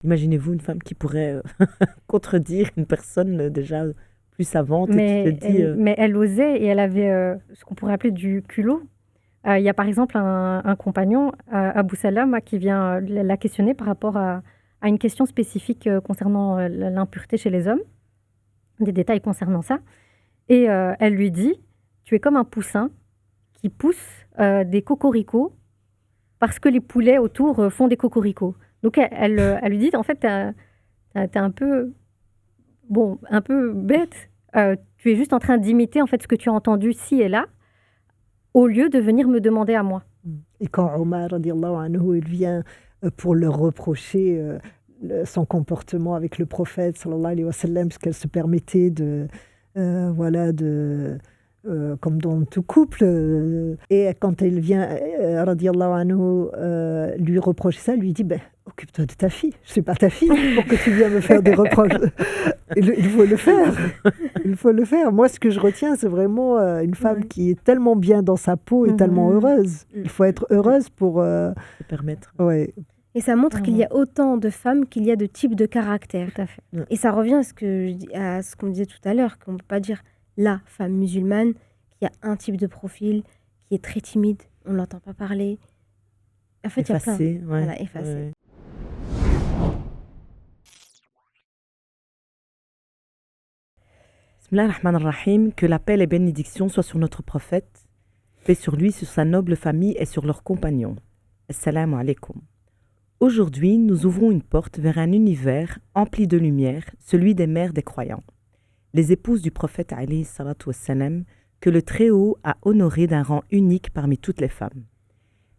Imaginez-vous une femme qui pourrait contredire une personne déjà plus savante et qui te dit... Mais elle osait et elle avait ce qu'on pourrait appeler du culot. Il y a par exemple un compagnon, Abou Salam, qui vient la questionner par rapport à une question spécifique concernant l'impureté chez les hommes, des détails concernant ça. Et elle lui dit, tu es comme un poussin qui pousse des cocoricots parce que les poulets autour font des cocoricots. Donc elle lui dit, en fait, t'es un peu, bon, un peu bête. Tu es juste en train d'imiter en fait ce que tu as entendu ci et là, au lieu de venir me demander à moi. Et quand Omar, radiallahu anhu, il vient pour leur reprocher son comportement avec le prophète, sallallahu alayhi wa sallam, parce qu'elle se permettait comme dans tout couple, et quand elle vient, radiallahu anhu, lui reprocher ça, elle lui dit, occupe-toi de ta fille, je ne suis pas ta fille pour que tu viennes me faire des reproches. Il faut le faire, il faut le faire. Moi, ce que je retiens, c'est vraiment une femme qui est tellement bien dans sa peau et tellement heureuse. Il faut être heureuse pour... se permettre. Ouais. Et ça montre qu'il y a autant de femmes qu'il y a de types de caractères. Tout à fait. Et ça revient à ce qu'on disait tout à l'heure, qu'on ne peut pas dire la femme musulmane qui a un type de profil, qui est très timide, on ne l'entend pas parler. En fait, effacée, il y a plein. ouais. Voilà, effacée. Ouais. Bismillah ar-Rahman ar-Rahim, que la paix et les bénédictions soient sur notre prophète, paix sur lui, sur sa noble famille et sur leurs compagnons. Assalamu alaikum. Aujourd'hui, nous ouvrons une porte vers un univers empli de lumière, celui des mères des croyants. Les épouses du prophète alayhi salatu wassalam, que le Très-Haut a honoré d'un rang unique parmi toutes les femmes.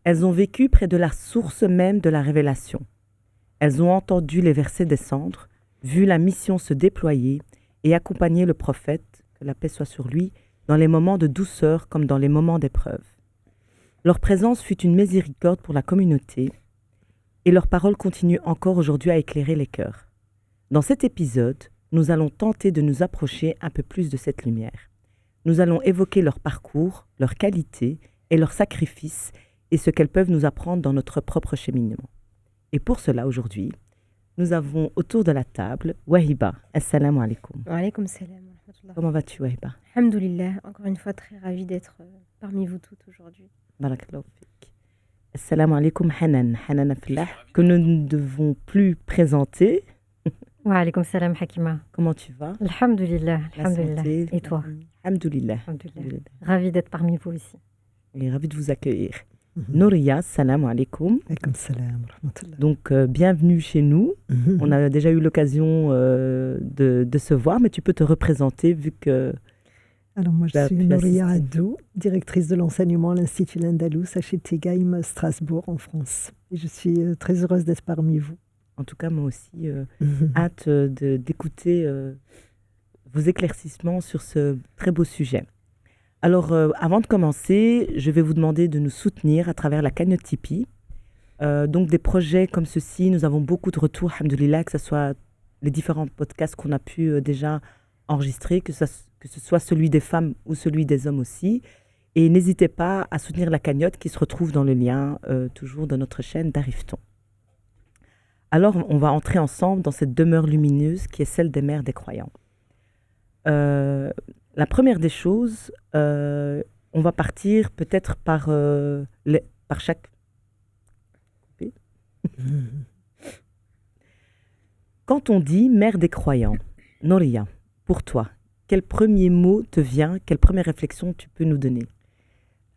Elles ont vécu près de la source même de la révélation. Elles ont entendu les versets descendre, vu la mission se déployer et accompagné le prophète, que la paix soit sur lui, dans les moments de douceur comme dans les moments d'épreuve. Leur présence fut une miséricorde pour la communauté et leurs paroles continuent encore aujourd'hui à éclairer les cœurs. Dans cet épisode, nous allons tenter de nous approcher un peu plus de cette lumière. Nous allons évoquer leur parcours, leurs qualités et leurs sacrifices et ce qu'elles peuvent nous apprendre dans notre propre cheminement. Et pour cela, aujourd'hui, nous avons autour de la table Wahiba. Assalamu alaikum. Wa alaykoum salam wa rahmatullah. Comment vas-tu, Wahiba? Alhamdoulilah, encore une fois très ravie d'être parmi vous toutes aujourd'hui. Barakallahu fik. Assalamu alaikum Hanan, Hanan Afillah, que nous ne devons plus présenter. Wa alaykoum salam Hakima. Comment tu vas? Alhamdulillah, La alhamdulillah. santé, Et toi? Alhamdulillah. Alhamdulillah. Ravie d'être parmi vous ici. Et ravi de vous accueillir. Nouria, salam alaikum. Alaykoum salam, rahmatullah. Donc, bienvenue chez nous. On a déjà eu l'occasion de se voir, mais tu peux te représenter vu que... Alors moi, je suis Nouria Adou, directrice de l'enseignement à l'Institut L'Andalous à Chétégaïm, Strasbourg, en France. Et je suis très heureuse d'être parmi vous. En tout cas, moi aussi, hâte d'écouter vos éclaircissements sur ce très beau sujet. Alors, avant de commencer, je vais vous demander de nous soutenir à travers la cagnotte Tipeee. Donc, des projets comme ceci, nous avons beaucoup de retours, alhamdoulilah, que ce soit les différents podcasts qu'on a pu déjà enregistrer, que ce soit celui des femmes ou celui des hommes aussi. Et n'hésitez pas à soutenir la cagnotte qui se retrouve dans le lien, toujours dans notre chaîne d'Arriveton. Alors, on va entrer ensemble dans cette demeure lumineuse qui est celle des mères des croyants. La première des choses, on va partir peut-être par chaque... Quand on dit mère des croyants, Nouria, pour toi, quel premier mot te vient, quelle première réflexion tu peux nous donner?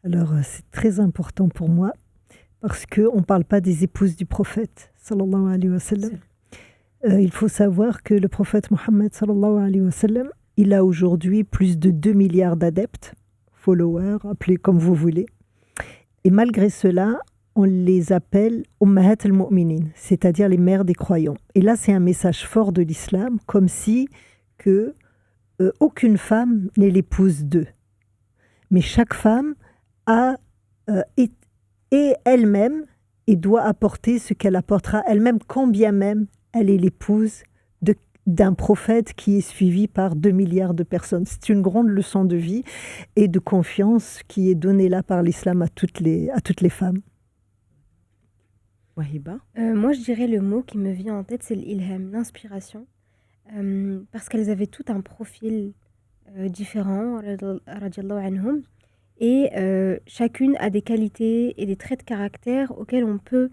Alors, c'est très important pour moi parce qu'on ne parle pas des épouses du prophète, sallallahu alayhi wa sallam. Il faut savoir que le prophète Mohammed, sallallahu alayhi wa sallam, il a aujourd'hui plus de 2 milliards d'adeptes, followers, appelez comme vous voulez. Et malgré cela, on les appelle Ummahat al-Mu'minin, c'est-à-dire les mères des croyants. Et là, c'est un message fort de l'islam, comme si que aucune femme n'est l'épouse d'eux. Mais chaque femme est elle-même et doit apporter ce qu'elle apportera elle-même, quand bien même elle est l'épouse d'un prophète qui est suivi par 2 milliards de personnes. C'est une grande leçon de vie et de confiance qui est donnée là par l'islam à toutes les femmes. Wahiba? Moi, je dirais le mot qui me vient en tête, c'est l'ilham, l'inspiration. Parce qu'elles avaient tout un profil différent, radiallahu anhum, et chacune a des qualités et des traits de caractère auxquels on peut,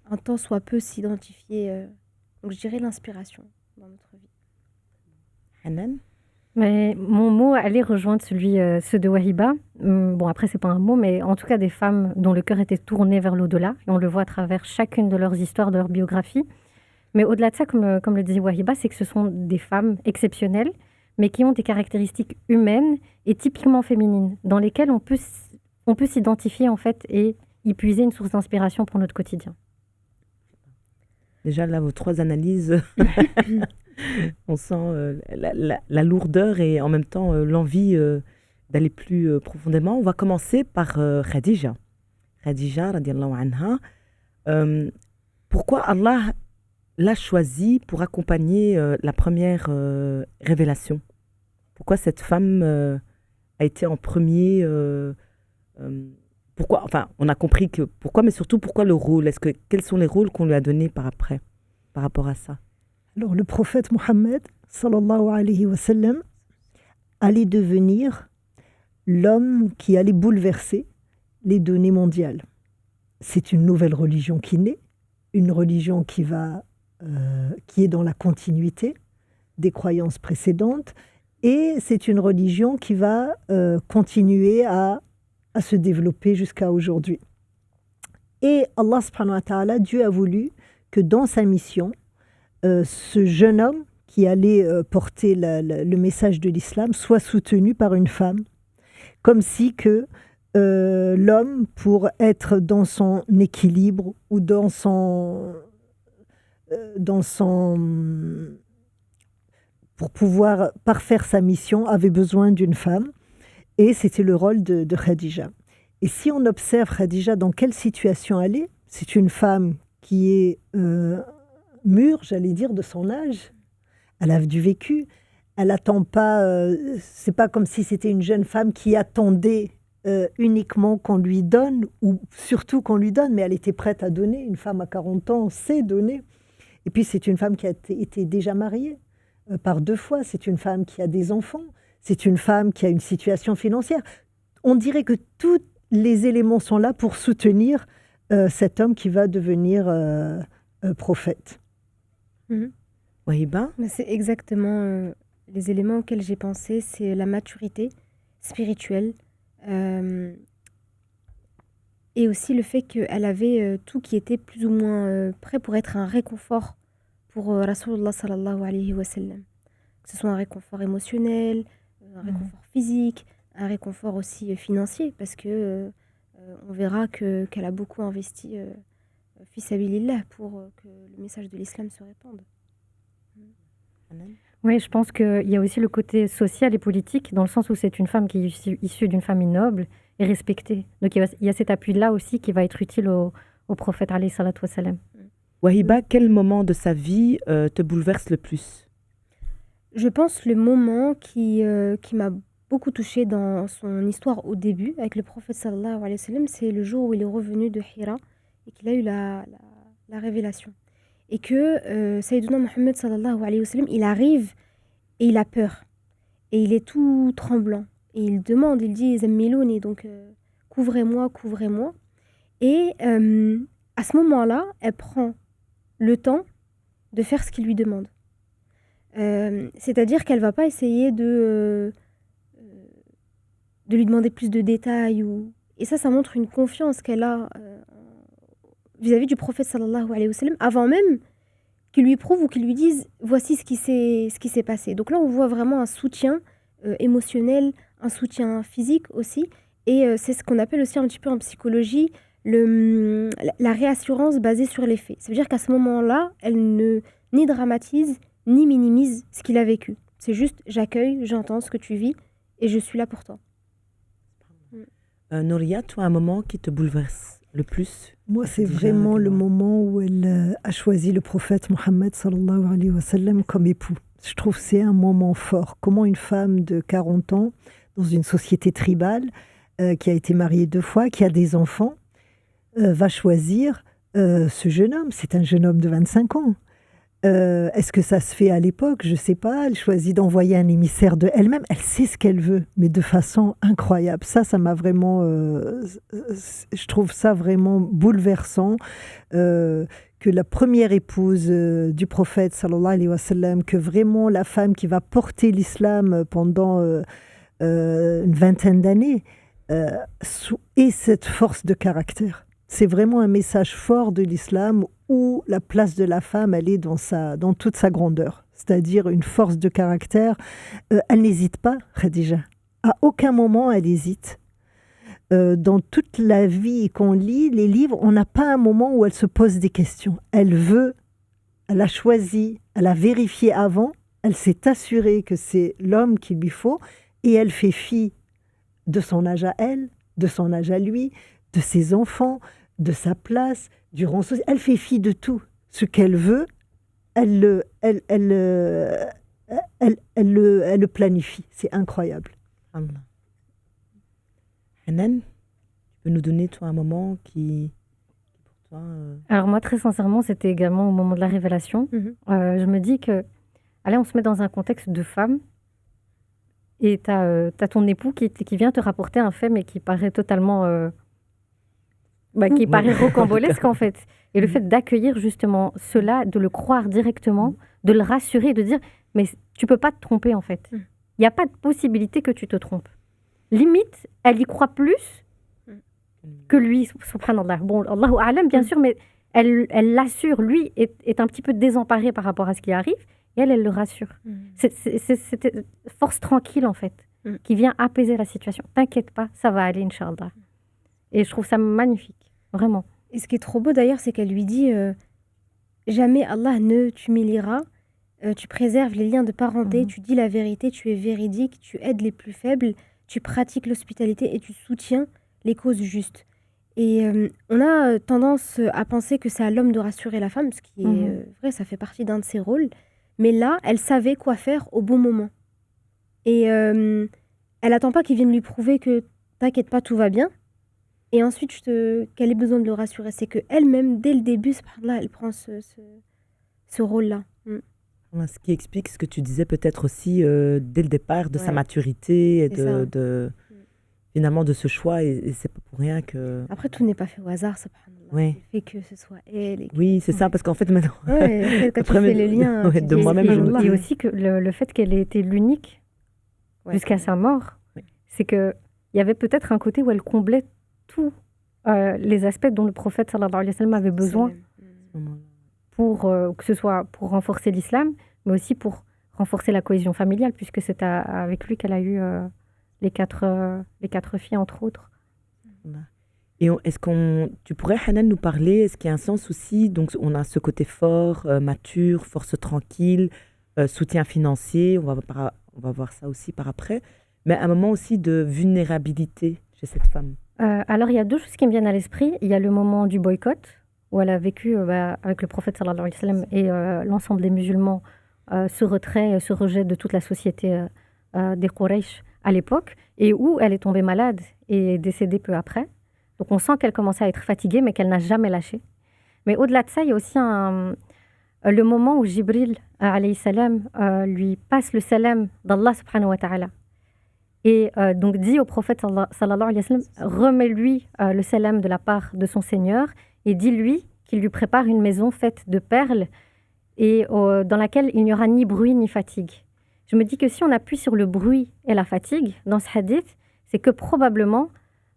un tant soit peu, s'identifier. Donc, je dirais l'inspiration dans notre vie. Hanan? Mais mon mot allait rejoindre ceux de Wahiba. Bon, après, c'est pas un mot, mais en tout cas des femmes dont le cœur était tourné vers l'au-delà. Et on le voit à travers chacune de leurs histoires, de leur biographie. Mais au-delà de ça, comme le disait Wahiba, c'est que ce sont des femmes exceptionnelles, mais qui ont des caractéristiques humaines et typiquement féminines, dans lesquelles on peut s'identifier en fait et y puiser une source d'inspiration pour notre quotidien. Déjà, là, vos 3 analyses, on sent la lourdeur et en même temps l'envie d'aller plus profondément. On va commencer par Khadija. Khadija, radiallahu anha. Pourquoi Allah l'a choisie pour accompagner la première révélation? Pourquoi cette femme a été en premier pourquoi, enfin, on a compris que pourquoi, mais surtout pourquoi le rôle? Quels sont les rôles qu'on lui a donnés par rapport à ça? Alors, le prophète Mohammed, sallallahu alayhi wa sallam, allait devenir l'homme qui allait bouleverser les données mondiales. C'est une nouvelle religion qui naît, une religion qui est dans la continuité des croyances précédentes, et c'est une religion qui va continuer à se développer jusqu'à aujourd'hui. Et Allah subhanahu wa ta'ala, Dieu a voulu que dans sa mission, ce jeune homme qui allait porter le message de l'islam soit soutenu par une femme, comme si que l'homme, pour être dans son équilibre ou pour pouvoir parfaire sa mission, avait besoin d'une femme. Et c'était le rôle de Khadija. Et si on observe Khadija, dans quelle situation elle est, c'est une femme qui est mûre, j'allais dire, de son âge. Elle a du vécu. Elle n'attend pas, c'est pas comme si c'était une jeune femme qui attendait uniquement qu'on lui donne, ou surtout qu'on lui donne, mais elle était prête à donner. Une femme à 40 ans sait donner. Et puis c'est une femme qui a été déjà mariée par 2 fois. C'est une femme qui a des enfants. C'est une femme qui a une situation financière. On dirait que tous les éléments sont là pour soutenir cet homme qui va devenir prophète. Wahiba? C'est exactement les éléments auxquels j'ai pensé, c'est la maturité spirituelle et aussi le fait qu'elle avait tout qui était plus ou moins prêt pour être un réconfort pour Rasulullah sallallahu alayhi wa sallam. Que ce soit un réconfort émotionnel, un réconfort physique, un réconfort aussi financier, parce que on verra qu'elle a beaucoup investi fi sabilillah pour que le message de l'islam se répande. Oui, je pense qu'il y a aussi le côté social et politique, dans le sens où c'est une femme qui est issue d'une famille noble et respectée. Donc il y a cet appui-là aussi qui va être utile au prophète alayhi salatu wassalam. Wahiba, quel moment de sa vie te bouleverse le plus? Je pense le moment qui m'a beaucoup touchée dans son histoire au début, avec le prophète sallallahu alayhi wa sallam, c'est le jour où il est revenu de Hira et qu'il a eu la révélation. Et que Sayyiduna Muhammad sallallahu alayhi wa sallam, il arrive et il a peur. Et il est tout tremblant. Et il demande, il dit « Zammilouni », donc couvrez-moi, couvrez-moi. Et à ce moment-là, elle prend le temps de faire ce qu'il lui demande. C'est-à-dire qu'elle ne va pas essayer de lui demander plus de détails. Et ça montre une confiance qu'elle a vis-à-vis du prophète sallallahu alayhi wa sallam, avant même qu'il lui prouve ou qu'il lui dise « voici ce qui s'est passé ». Donc là, on voit vraiment un soutien émotionnel, un soutien physique aussi. Et c'est ce qu'on appelle aussi un petit peu en psychologie la réassurance basée sur les faits. Ça veut dire qu'à ce moment-là, elle ne ni dramatise, ni minimise ce qu'il a vécu. C'est juste « j'accueille, j'entends ce que tu vis et je suis là pour toi ». Nouria, toi, un moment qui te bouleverse le plus? Moi, c'est vraiment le moment où elle a choisi le prophète Mohammed sallallahu alayhi wa sallam comme époux. Je trouve que c'est un moment fort. Comment une femme de 40 ans, dans une société tribale, qui a été mariée 2 fois, qui a des enfants, va choisir Ce jeune homme, c'est un jeune homme de 25 ans. Est-ce que ça se fait à l'époque? Je ne sais pas. Elle choisit d'envoyer un émissaire de elle-même. Elle sait ce qu'elle veut, mais de façon incroyable. Ça m'a vraiment... je trouve ça vraiment bouleversant. Que la première épouse du prophète, sallallahu alayhi wa sallam, que vraiment la femme qui va porter l'islam pendant une vingtaine d'années, ait cette force de caractère. C'est vraiment un message fort de l'islam où la place de la femme, elle est dans toute sa grandeur. C'est-à-dire une force de caractère. Elle n'hésite pas, Khadija. À aucun moment, elle hésite. Dans toute la vie qu'on lit, les livres, on n'a pas un moment où elle se pose des questions. Elle veut, elle a choisi, elle a vérifié avant, elle s'est assurée que c'est l'homme qu'il lui faut et elle fait fi de son âge à elle, de son âge à lui, de ses enfants, de sa place, du rang social. Elle fait fi de tout. Ce qu'elle veut, elle le planifie. C'est incroyable. Hanan, tu peux nous donner, toi, un moment qui pour toi... Alors moi, très sincèrement, c'était également au moment de la révélation. Je me dis que, allez, on se met dans un contexte de femme et tu as ton époux qui vient te rapporter un fait, mais qui paraît totalement... qui paraît rocambolesque en fait. Et le fait d'accueillir justement cela, de le croire directement, de le rassurer, de dire mais tu peux pas te tromper en fait. Il n'y a pas de possibilité que tu te trompes. Limite, elle y croit plus que lui, subhanallah. Bon, Allahu a'lam bien sûr, mais elle l'assure. Lui est un petit peu désemparé par rapport à ce qui arrive et elle le rassure. C'est cette force tranquille en fait, qui vient apaiser la situation. T'inquiète pas, ça va aller, Inch'Allah. Et je trouve ça magnifique, vraiment. Et ce qui est trop beau d'ailleurs, c'est qu'elle lui dit jamais Allah ne t'humiliera, tu préserves les liens de parenté, tu dis la vérité, tu es véridique, tu aides les plus faibles, tu pratiques l'hospitalité et tu soutiens les causes justes. Et on a tendance à penser que c'est à l'homme de rassurer la femme, ce qui est vrai, ça fait partie d'un de ses rôles. Mais là, elle savait quoi faire au bon moment. Et elle n'attend pas qu'il vienne lui prouver que t'inquiète pas, tout va bien. Et ensuite, qu'elle ait besoin de le rassurer. C'est qu'elle-même, dès le début, là, elle prend ce rôle-là. Ce qui explique ce que tu disais peut-être aussi dès le départ de sa maturité et finalement de ce choix. Et c'est pas pour rien que... Après, tout n'est pas fait au hasard, subhanallah. Oui. Le fait que ce soit elle. Oui, c'est ça, parce qu'en fait, maintenant... quand tu fais le lien... de moi-même, je me dis aussi que le fait qu'elle ait été l'unique jusqu'à sa mort, c'est qu'il y avait peut-être un côté où elle comblait tous les aspects dont le prophète sallallahu alayhi wa sallam avait besoin pour que ce soit pour renforcer l'islam, mais aussi pour renforcer la cohésion familiale, puisque c'est avec lui qu'elle a eu les quatre filles, entre autres. Et tu pourrais, Hanan, nous parler, est-ce qu'il y a un sens aussi, donc on a ce côté fort, mature, force tranquille, soutien financier, on va voir ça aussi par après, mais un moment aussi de vulnérabilité chez cette femme. Alors, il y a deux choses qui me viennent à l'esprit. Il y a le moment du boycott, où elle a vécu avec le prophète sallallahu alayhi wa sallam et l'ensemble des musulmans, ce retrait, ce rejet de toute la société des Quraysh à l'époque, et où elle est tombée malade et est décédée peu après. Donc, on sent qu'elle commençait à être fatiguée, mais qu'elle n'a jamais lâché. Mais au-delà de ça, il y a aussi le moment où Jibril alayhi salam lui passe le salam d'Allah subhanahu wa ta'ala. Et donc dit au prophète sallallahu alayhi wa sallam, remets-lui le salam de la part de son Seigneur et dis-lui qu'il lui prépare une maison faite de perles et dans laquelle il n'y aura ni bruit ni fatigue. Je me dis que si on appuie sur le bruit et la fatigue dans ce hadith, c'est que probablement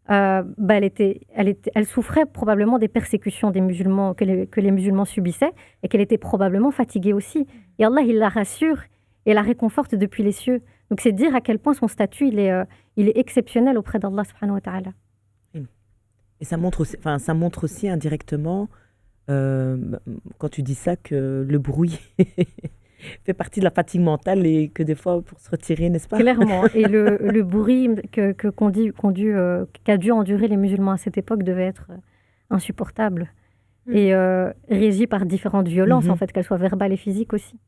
elle souffrait probablement des persécutions des musulmans que les musulmans subissaient et qu'elle était probablement fatiguée aussi. Et Allah, il la rassure et la réconforte depuis les cieux. Donc c'est dire à quel point son statut il est exceptionnel auprès d'Allah subhanahu wa ta'ala. Et ça montre aussi indirectement, quand tu dis ça, que le bruit fait partie de la fatigue mentale et que des fois, pour se retirer, n'est-ce pas? Clairement. Et le bruit qu'a dû endurer les musulmans à cette époque devait être insupportable et régi par différentes violences, en fait, qu'elles soient verbales et physiques aussi.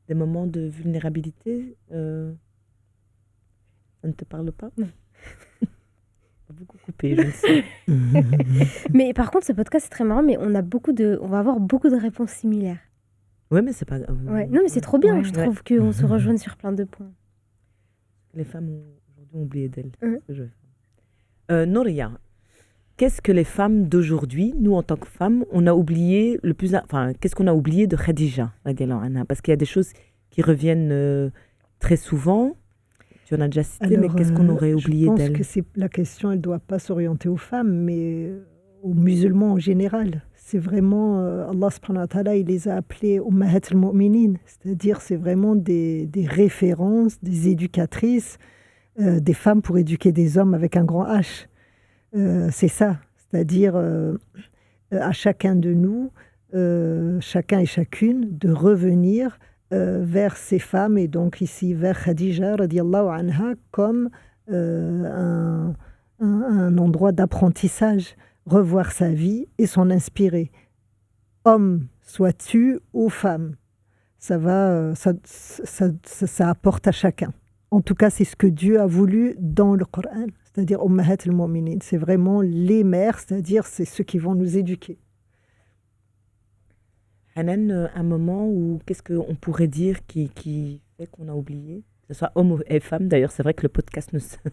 Des moments de vulnérabilité, ça ne te parle pas? Beaucoup coupé, je le sais. Mais par contre, ce podcast, c'est très marrant, mais on va avoir beaucoup de réponses similaires. Ouais, mais c'est pas grave. Ouais. Non, mais c'est trop bien. Ouais. Je trouve qu'on se rejoigne sur plein de points. Les femmes aujourd'hui ont oublié d'elles. Mhm. C'est ce que je vais faire. Nouria, qu'est-ce que les femmes d'aujourd'hui, nous en tant que femmes, on a oublié le plus, enfin, qu'est-ce qu'on a oublié de Khadija, radiallahu anha, parce qu'il y a des choses qui reviennent très souvent. Tu en as déjà cité, mais qu'est-ce qu'on aurait oublié Je pense d'elle? que la question, elle ne doit pas s'orienter aux femmes, mais aux musulmans en général. C'est vraiment, Allah subhanahu wa ta'ala, il les a appelés Ummahat al-Mu'minin, c'est-à-dire c'est vraiment des références, des éducatrices, des femmes pour éduquer des hommes avec un grand H. C'est ça, c'est-à-dire à chacun de nous, chacun et chacune, de revenir vers ces femmes, et donc ici vers Khadija radiallahu anha, comme un endroit d'apprentissage, revoir sa vie et s'en inspirer. Homme sois-tu ou femme, ça apporte à chacun. En tout cas, c'est ce que Dieu a voulu dans le Coran, c'est-à-dire Ummahat al-Mu'minin. C'est vraiment les mères, c'est-à-dire c'est ceux qui vont nous éduquer. Hanan, un moment où qu'est-ce qu'on pourrait dire qui fait qu'on a oublié, que ce soit homme et femme. D'ailleurs, c'est vrai que le podcast ce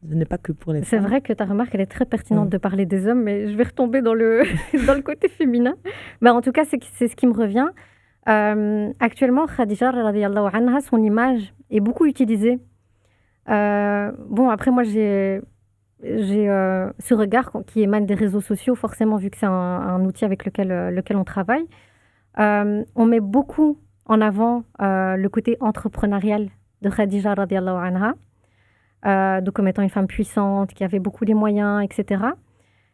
n'est pas que pour les C'est femmes. vrai que ta remarque, elle est très pertinente Mm. de parler des hommes, mais je vais retomber dans le, dans le côté féminin. Ben, en tout cas, c'est ce qui me revient. Actuellement, Khadija, radiyallahu anha, son image est beaucoup utilisée. Bon, après, moi, j'ai ce regard qui émane des réseaux sociaux, forcément, vu que c'est un outil avec lequel on travaille. On met beaucoup en avant le côté entrepreneurial de Khadija, radiyallahu anha, donc comme étant une femme puissante, qui avait beaucoup les moyens, etc.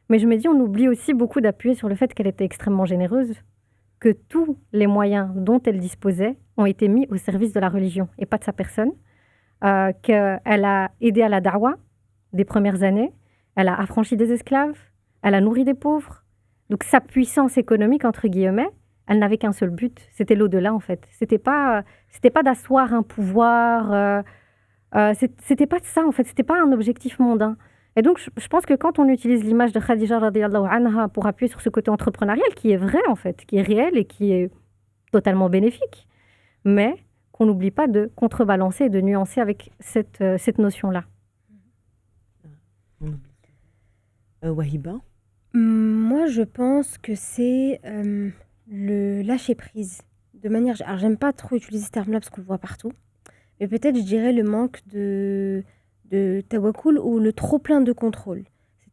Mais je me dis, on oublie aussi beaucoup d'appuyer sur le fait qu'elle était extrêmement généreuse, que tous les moyens dont elle disposait ont été mis au service de la religion et pas de sa personne, qu'elle a aidé à la da'wa des premières années, elle a affranchi des esclaves, elle a nourri des pauvres. Donc sa puissance économique, entre guillemets, elle n'avait qu'un seul but, c'était l'au-delà en fait. C'était pas d'asseoir un pouvoir, c'était pas ça en fait, c'était pas un objectif mondain. Et donc je pense que quand on utilise l'image de Khadija radiyallahu anha pour appuyer sur ce côté entrepreneurial qui est vrai en fait, qui est réel et qui est totalement bénéfique, mais qu'on n'oublie pas de contrebalancer et de nuancer avec cette notion-là. Wahiba? Moi, je pense que c'est le lâcher-prise. De manière... Alors, j'aime pas trop utiliser ce terme-là parce qu'on le voit partout. Mais peut-être, je dirais, le manque de tawakkul ou le trop-plein de contrôle.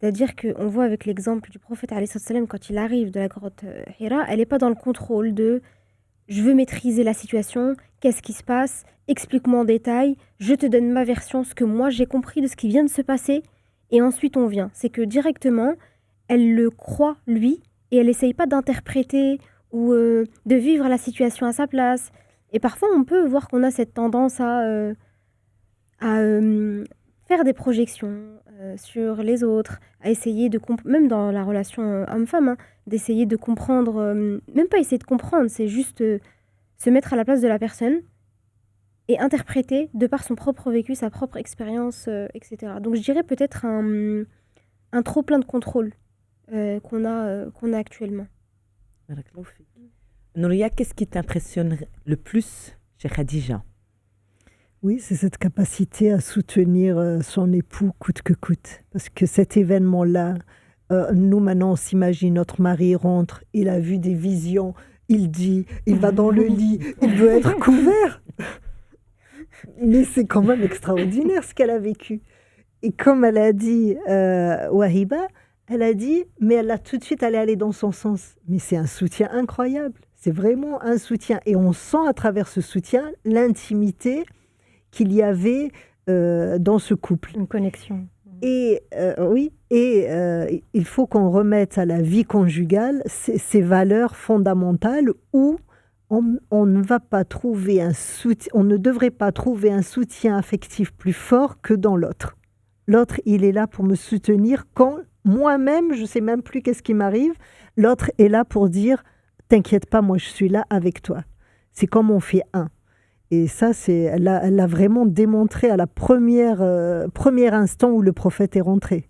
C'est-à-dire qu'on voit avec l'exemple du prophète, alayhi salam, quand il arrive de la grotte Hira, elle n'est pas dans le contrôle de « je veux maîtriser la situation, qu'est-ce qui se passe, explique-moi en détail, je te donne ma version, ce que moi j'ai compris de ce qui vient de se passer, et ensuite on vient ». C'est que directement, elle le croit, lui, et elle n'essaye pas d'interpréter ou de vivre la situation à sa place. Et parfois, on peut voir qu'on a cette tendance à faire des projections sur les autres, à essayer de même dans la relation homme-femme, hein, d'essayer de comprendre, même pas essayer de comprendre, c'est juste se mettre à la place de la personne et interpréter de par son propre vécu, sa propre expérience, etc. Donc je dirais peut-être un trop plein de contrôle qu'on a actuellement. Nouria, qu'est-ce qui t'impressionne le plus chez Khadija? Oui, c'est cette capacité à soutenir son époux coûte que coûte. Parce que cet événement-là, nous maintenant on s'imagine, notre mari rentre, il a vu des visions, il dit, il va dans le lit, il veut être couvert. Mais c'est quand même extraordinaire ce qu'elle a vécu. Et comme elle a dit Wahiba, elle a dit, mais elle a tout de suite allé dans son sens. Mais c'est un soutien incroyable. C'est vraiment un soutien. Et on sent à travers ce soutien l'intimité qu'il y avait dans ce couple. Une connexion. Et oui, il faut qu'on remette à la vie conjugale ces valeurs fondamentales où on ne va pas trouver on ne devrait pas trouver un soutien affectif plus fort que dans l'autre. L'autre, il est là pour me soutenir quand moi-même, je ne sais même plus qu'est-ce qui m'arrive. L'autre est là pour dire, t'inquiète pas, moi je suis là avec toi. C'est comme on fait un. Et ça, elle l'a vraiment démontré à la premier instant où le prophète est rentré.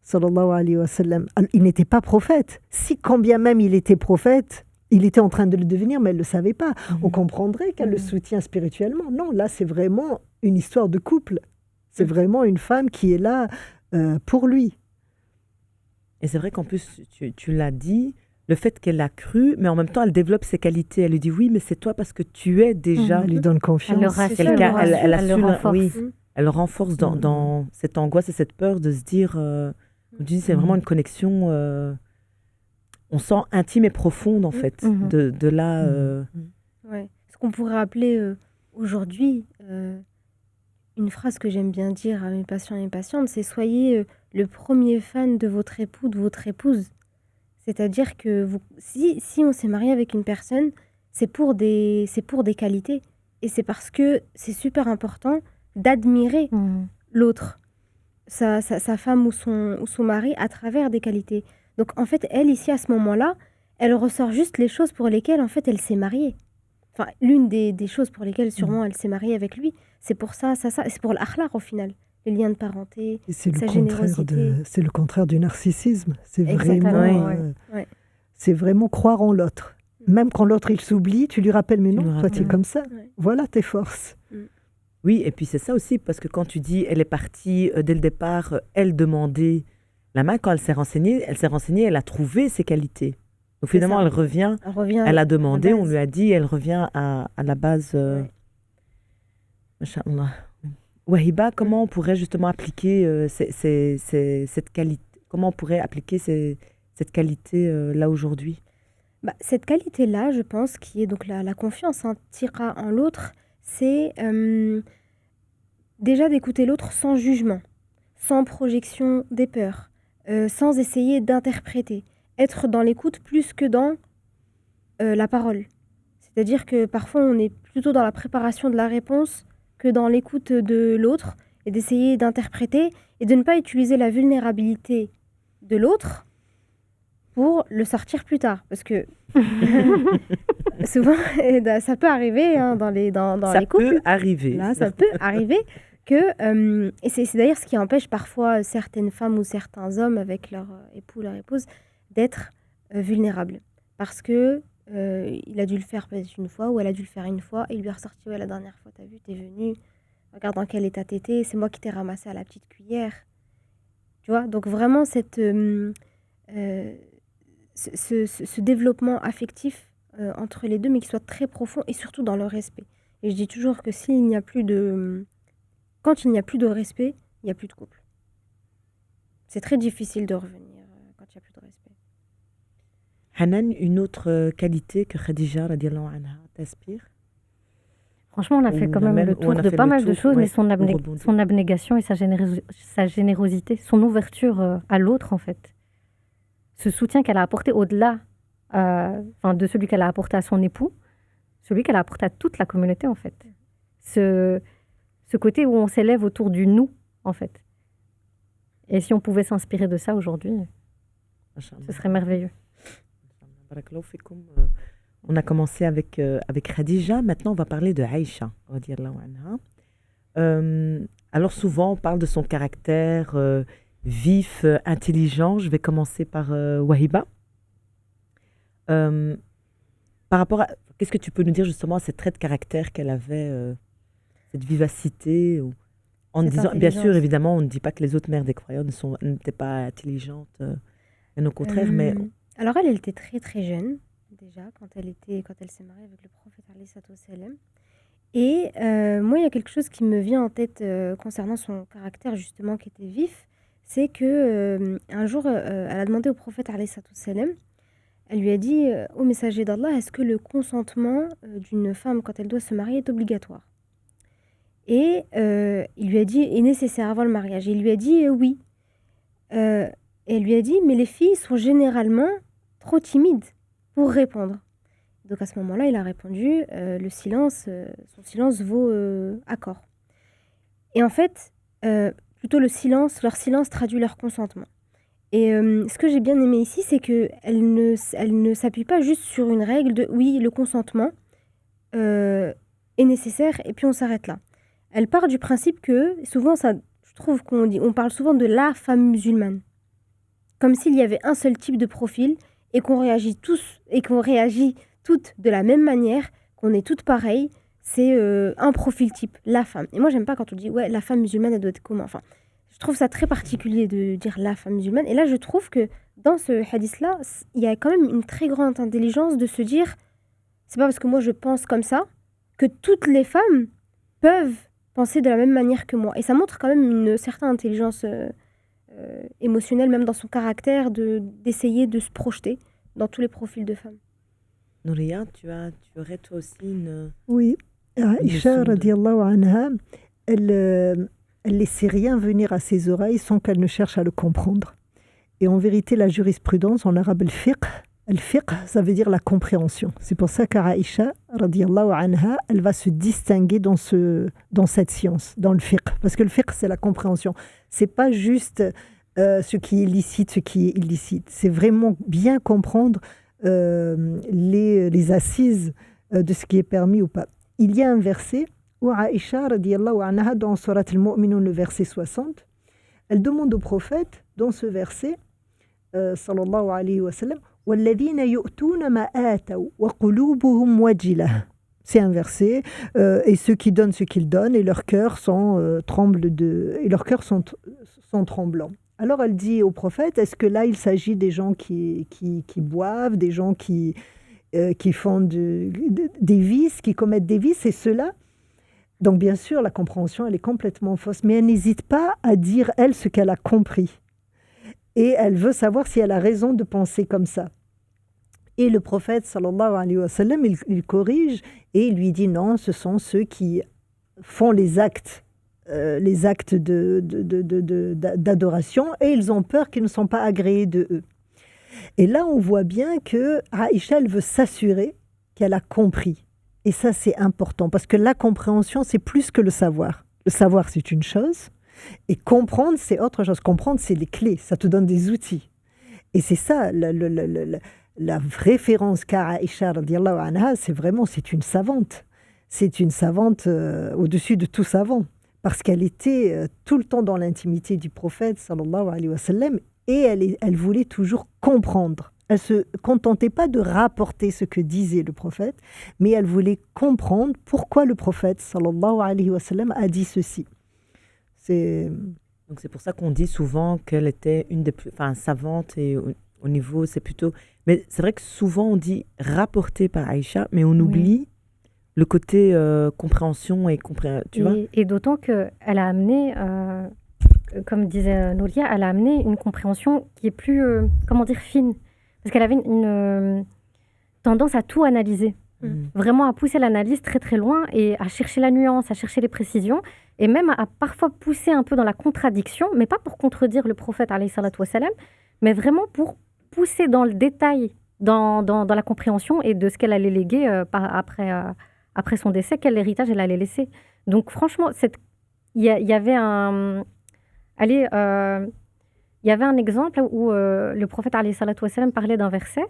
sallallahu alayhi wa sallam. Il n'était pas prophète. Si, quand bien même il était prophète, il était en train de le devenir, mais elle ne le savait pas. On comprendrait qu'elle le soutient spirituellement. Non, là, c'est vraiment une histoire de couple. C'est vraiment une femme qui est là pour lui. Et c'est vrai qu'en plus, tu l'as dit, le fait qu'elle a cru, mais en même temps, elle développe ses qualités. Elle lui dit oui, mais c'est toi parce que tu es déjà Elle lui donne confiance. Elle le rassure, quelqu'un. Elle a elle su le renforce. oui, elle le renforce dans cette angoisse et cette peur de se dire. Comme tu dis, c'est vraiment une connexion. On sent intime et profonde en fait. De là. Ouais. Ce qu'on pourrait appeler aujourd'hui, une phrase que j'aime bien dire à mes patients et mes patientes, c'est soyez le premier fan de votre époux, de votre épouse. C'est-à-dire que si on s'est marié avec une personne, c'est pour des qualités. Et c'est parce que c'est super important d'admirer l'autre, sa femme ou son mari, à travers des qualités. Donc en fait, elle, ici, à ce moment-là, elle ressort juste les choses pour lesquelles, en fait, elle s'est mariée. Enfin, l'une des choses pour lesquelles, sûrement, elle s'est mariée avec lui, c'est pour ça, c'est pour l'akhlaq, au final. Les liens de parenté, sa générosité. C'est le contraire du narcissisme. C'est Exactement, vraiment, ouais. c'est vraiment croire en l'autre. Même quand l'autre, il s'oublie, tu lui rappelles, mais Tu non, le toi, rappelles. tu es comme ça. Ouais. Voilà tes forces. Oui, et puis c'est ça aussi, parce que quand tu dis elle est partie dès le départ, elle demandait la main, quand elle s'est renseignée, elle a trouvé ses qualités. Donc C'est finalement, ça. elle revient, Elle revient elle à a demandé, la on base. lui a dit, elle revient à la base. Ouais. Masha'Allah. Wahiba, comment on pourrait justement appliquer cette qualité, comment on pourrait appliquer cette qualité là aujourd'hui? Cette qualité-là, je pense, qui est donc la confiance, thiqa en l'autre, c'est déjà d'écouter l'autre sans jugement, sans projection des peurs, sans essayer d'interpréter. Être dans l'écoute plus que dans la parole. C'est-à-dire que parfois, on est plutôt dans la préparation de la réponse que dans l'écoute de l'autre et d'essayer d'interpréter et de ne pas utiliser la vulnérabilité de l'autre pour le sortir plus tard. Parce que souvent, ça peut arriver dans les Ça couples. peut arriver. Là, ça peut arriver que... et c'est d'ailleurs ce qui empêche parfois certaines femmes ou certains hommes avec leur époux, leur épouse, d'être vulnérables. Parce que il a dû le faire peut-être une fois, ou elle a dû le faire une fois, et il lui a ressorti, ouais, la dernière fois, t'as vu, t'es venu, regarde dans quel état t'étais, c'est moi qui t'ai ramassé à la petite cuillère. Tu vois, donc vraiment ce développement affectif entre les deux, mais qui soit très profond, et surtout dans le respect. Et je dis toujours que quand il n'y a plus de respect, il n'y a plus de couple. C'est très difficile de revenir quand il n'y a plus de respect. Hanan, une autre qualité que Khadija radiallahu anha t'inspire? Franchement, on a fait quand même le tour de pas mal de choses, mais son abnégation et sa générosité, son ouverture à l'autre, en fait. Ce soutien qu'elle a apporté au-delà de celui qu'elle a apporté à son époux, celui qu'elle a apporté à toute la communauté, en fait. Ce côté où on s'élève autour du nous, en fait. Et si on pouvait s'inspirer de ça aujourd'hui, ce serait merveilleux. On a commencé avec Khadija, maintenant on va parler de Aïcha. Alors souvent on parle de son caractère vif, intelligent. Je vais commencer par Wahiba. Par rapport à... Qu'est-ce que tu peux nous dire justement à ces traits de caractère qu'elle avait, cette vivacité en disant, bien sûr, évidemment, on ne dit pas que les autres mères des croyants n'étaient pas intelligentes, bien au contraire, mais... Alors elle était très très jeune, déjà, quand elle s'est mariée avec le prophète alayhi salatu wassalam. Et moi, il y a quelque chose qui me vient en tête concernant son caractère, justement, qui était vif, c'est que un jour, elle a demandé au prophète alayhi salatu wassalam, elle lui a dit « Ô messager d'Allah, est-ce que le consentement d'une femme, quand elle doit se marier, est obligatoire ?» Et il lui a dit « Est nécessaire avant le mariage ?» Et il lui a dit « Oui ». Et elle lui a dit « Mais les filles sont généralement trop timides pour répondre. » Donc à ce moment-là, il a répondu « son silence vaut accord. » Et en fait, plutôt leur silence traduit leur consentement. Et ce que j'ai bien aimé ici, c'est qu'elle ne s'appuie pas juste sur une règle de « oui, le consentement est nécessaire et puis on s'arrête là ». Elle part du principe que, souvent, je trouve on parle souvent de la femme musulmane. comme s'il y avait un seul type de profil et qu'on réagit tous et qu'on réagit toutes de la même manière, qu'on est toutes pareilles. C'est un profil type, la femme. Et moi, j'aime pas quand on dit ouais, la femme musulmane, elle doit être comment. Enfin, je trouve ça très particulier de dire la femme musulmane. Et là, je trouve que dans ce hadith-là, il y a quand même une très grande intelligence de se dire c'est pas parce que moi je pense comme ça que toutes les femmes peuvent penser de la même manière que moi. Et ça montre quand même une certaine intelligence émotionnelle, même dans son caractère, d'essayer de se projeter dans tous les profils de femmes. Nouria, tu aurais toi aussi une... Oui, Aïcha, radiallahu anha, elle laissait rien venir à ses oreilles sans qu'elle ne cherche à le comprendre. Et en vérité, la jurisprudence, en arabe, al fiqh, ça veut dire la compréhension. C'est pour ça qu'Aïcha, radiallahu anha, elle va se distinguer dans cette science, dans le fiqh. Parce que le fiqh, c'est la compréhension. C'est pas juste ce qui est licite, ce qui est illicite. C'est vraiment bien comprendre les assises de ce qui est permis ou pas. Il y a un verset où Aïcha, radiallahu anha, dans Surat al-Mu'minun, le verset 60, elle demande au prophète, dans ce verset, sallallahu alayhi wa sallam, وَالَّذِينَ يُؤْتُونَ مَا آتَوْا وَقُلُوبُهُمْ وَجِلَةٌ. C'est un verset, et ceux qui donnent ce qu'ils donnent, et leurs cœurs sont tremblants. Alors elle dit au prophète, est-ce que là il s'agit des gens qui boivent, des gens qui font des vices, qui commettent des vices, et ceux-là? Donc bien sûr, la compréhension, elle est complètement fausse, mais elle n'hésite pas à dire, elle, ce qu'elle a compris. Et elle veut savoir si elle a raison de penser comme ça. Et le prophète, sallallahu alayhi wa sallam, il corrige, et il lui dit, non, ce sont ceux qui font les actes d'adoration, et ils ont peur qu'ils ne sont pas agréés de eux. Et là, on voit bien que Aïcha, elle veut s'assurer qu'elle a compris. Et ça, c'est important, parce que la compréhension, c'est plus que le savoir. Le savoir, c'est une chose, et comprendre, c'est autre chose. Comprendre, c'est les clés, ça te donne des outils. Et c'est ça, la référence qu'a Aïcha, radiallahu anha, c'est une savante. C'est une savante au-dessus de tout savant. Parce qu'elle était tout le temps dans l'intimité du prophète, sallallahu alayhi wa sallam, et elle voulait toujours comprendre. Elle ne se contentait pas de rapporter ce que disait le prophète, mais elle voulait comprendre pourquoi le prophète, sallallahu alayhi wa sallam, a dit ceci. Donc c'est pour ça qu'on dit souvent qu'elle était une des plus savantes, et au niveau, c'est plutôt... Mais c'est vrai que souvent on dit rapporté par Aïcha, mais on oublie le côté compréhension tu vois. Et d'autant qu'elle a amené, comme disait Nouria, elle a amené une compréhension qui est plus, fine. Parce qu'elle avait une tendance à tout analyser. Vraiment à pousser l'analyse très très loin et à chercher la nuance, à chercher les précisions, et même à parfois pousser un peu dans la contradiction, mais pas pour contredire le prophète, alayhi salatu wassalam, mais vraiment pour pousser dans le détail, dans la compréhension et de ce qu'elle allait léguer après son décès, quel héritage elle allait laisser. Donc franchement, il y avait un exemple où le prophète, alayhi salatu wassalam, parlait d'un verset,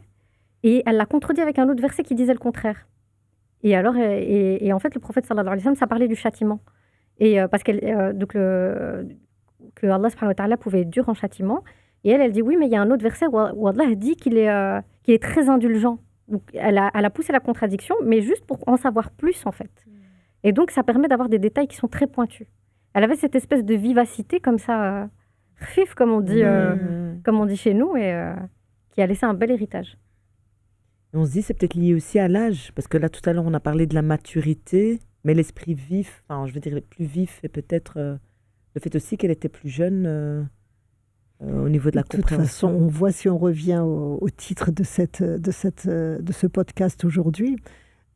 et elle l'a contredit avec un autre verset qui disait le contraire. Et alors, et en fait, le prophète sallallahu alayhi wa sallam, ça parlait du châtiment. Et parce que Allah subhanahu wa ta'ala pouvait être dur en châtiment. Et elle dit oui, mais il y a un autre verset où Allah dit qu'il est très indulgent. Donc elle a poussé la contradiction, mais juste pour en savoir plus en fait. Et donc ça permet d'avoir des détails qui sont très pointus. Elle avait cette espèce de vivacité comme ça, khfif comme on dit chez nous, et qui a laissé un bel héritage. Et on se dit c'est peut-être lié aussi à l'âge, parce que là tout à l'heure on a parlé de la maturité, mais l'esprit vif, je veux dire plus vif, et peut-être le fait aussi qu'elle était plus jeune au niveau de la compréhension. De toute façon, on voit, si on revient au titre de ce podcast aujourd'hui,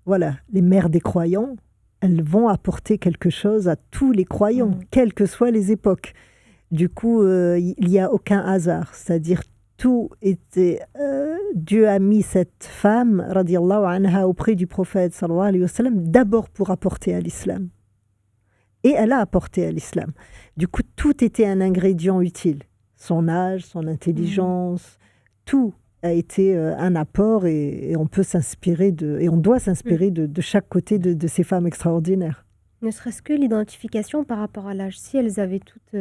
voilà, les mères des croyants, elles vont apporter quelque chose à tous les croyants, quelles que soient les époques. Du coup, il n'y a aucun hasard, c'est-à-dire tout était... Dieu a mis cette femme, radiallahu anha, auprès du prophète, sallallahu alayhi wa sallam, d'abord pour apporter à l'islam. Et elle a apporté à l'islam. Du coup, tout était un ingrédient utile. Son âge, son intelligence, tout a été un apport, et on peut s'inspirer et on doit s'inspirer de chaque côté de ces femmes extraordinaires. Ne serait-ce que l'identification par rapport à l'âge. Si elles avaient toutes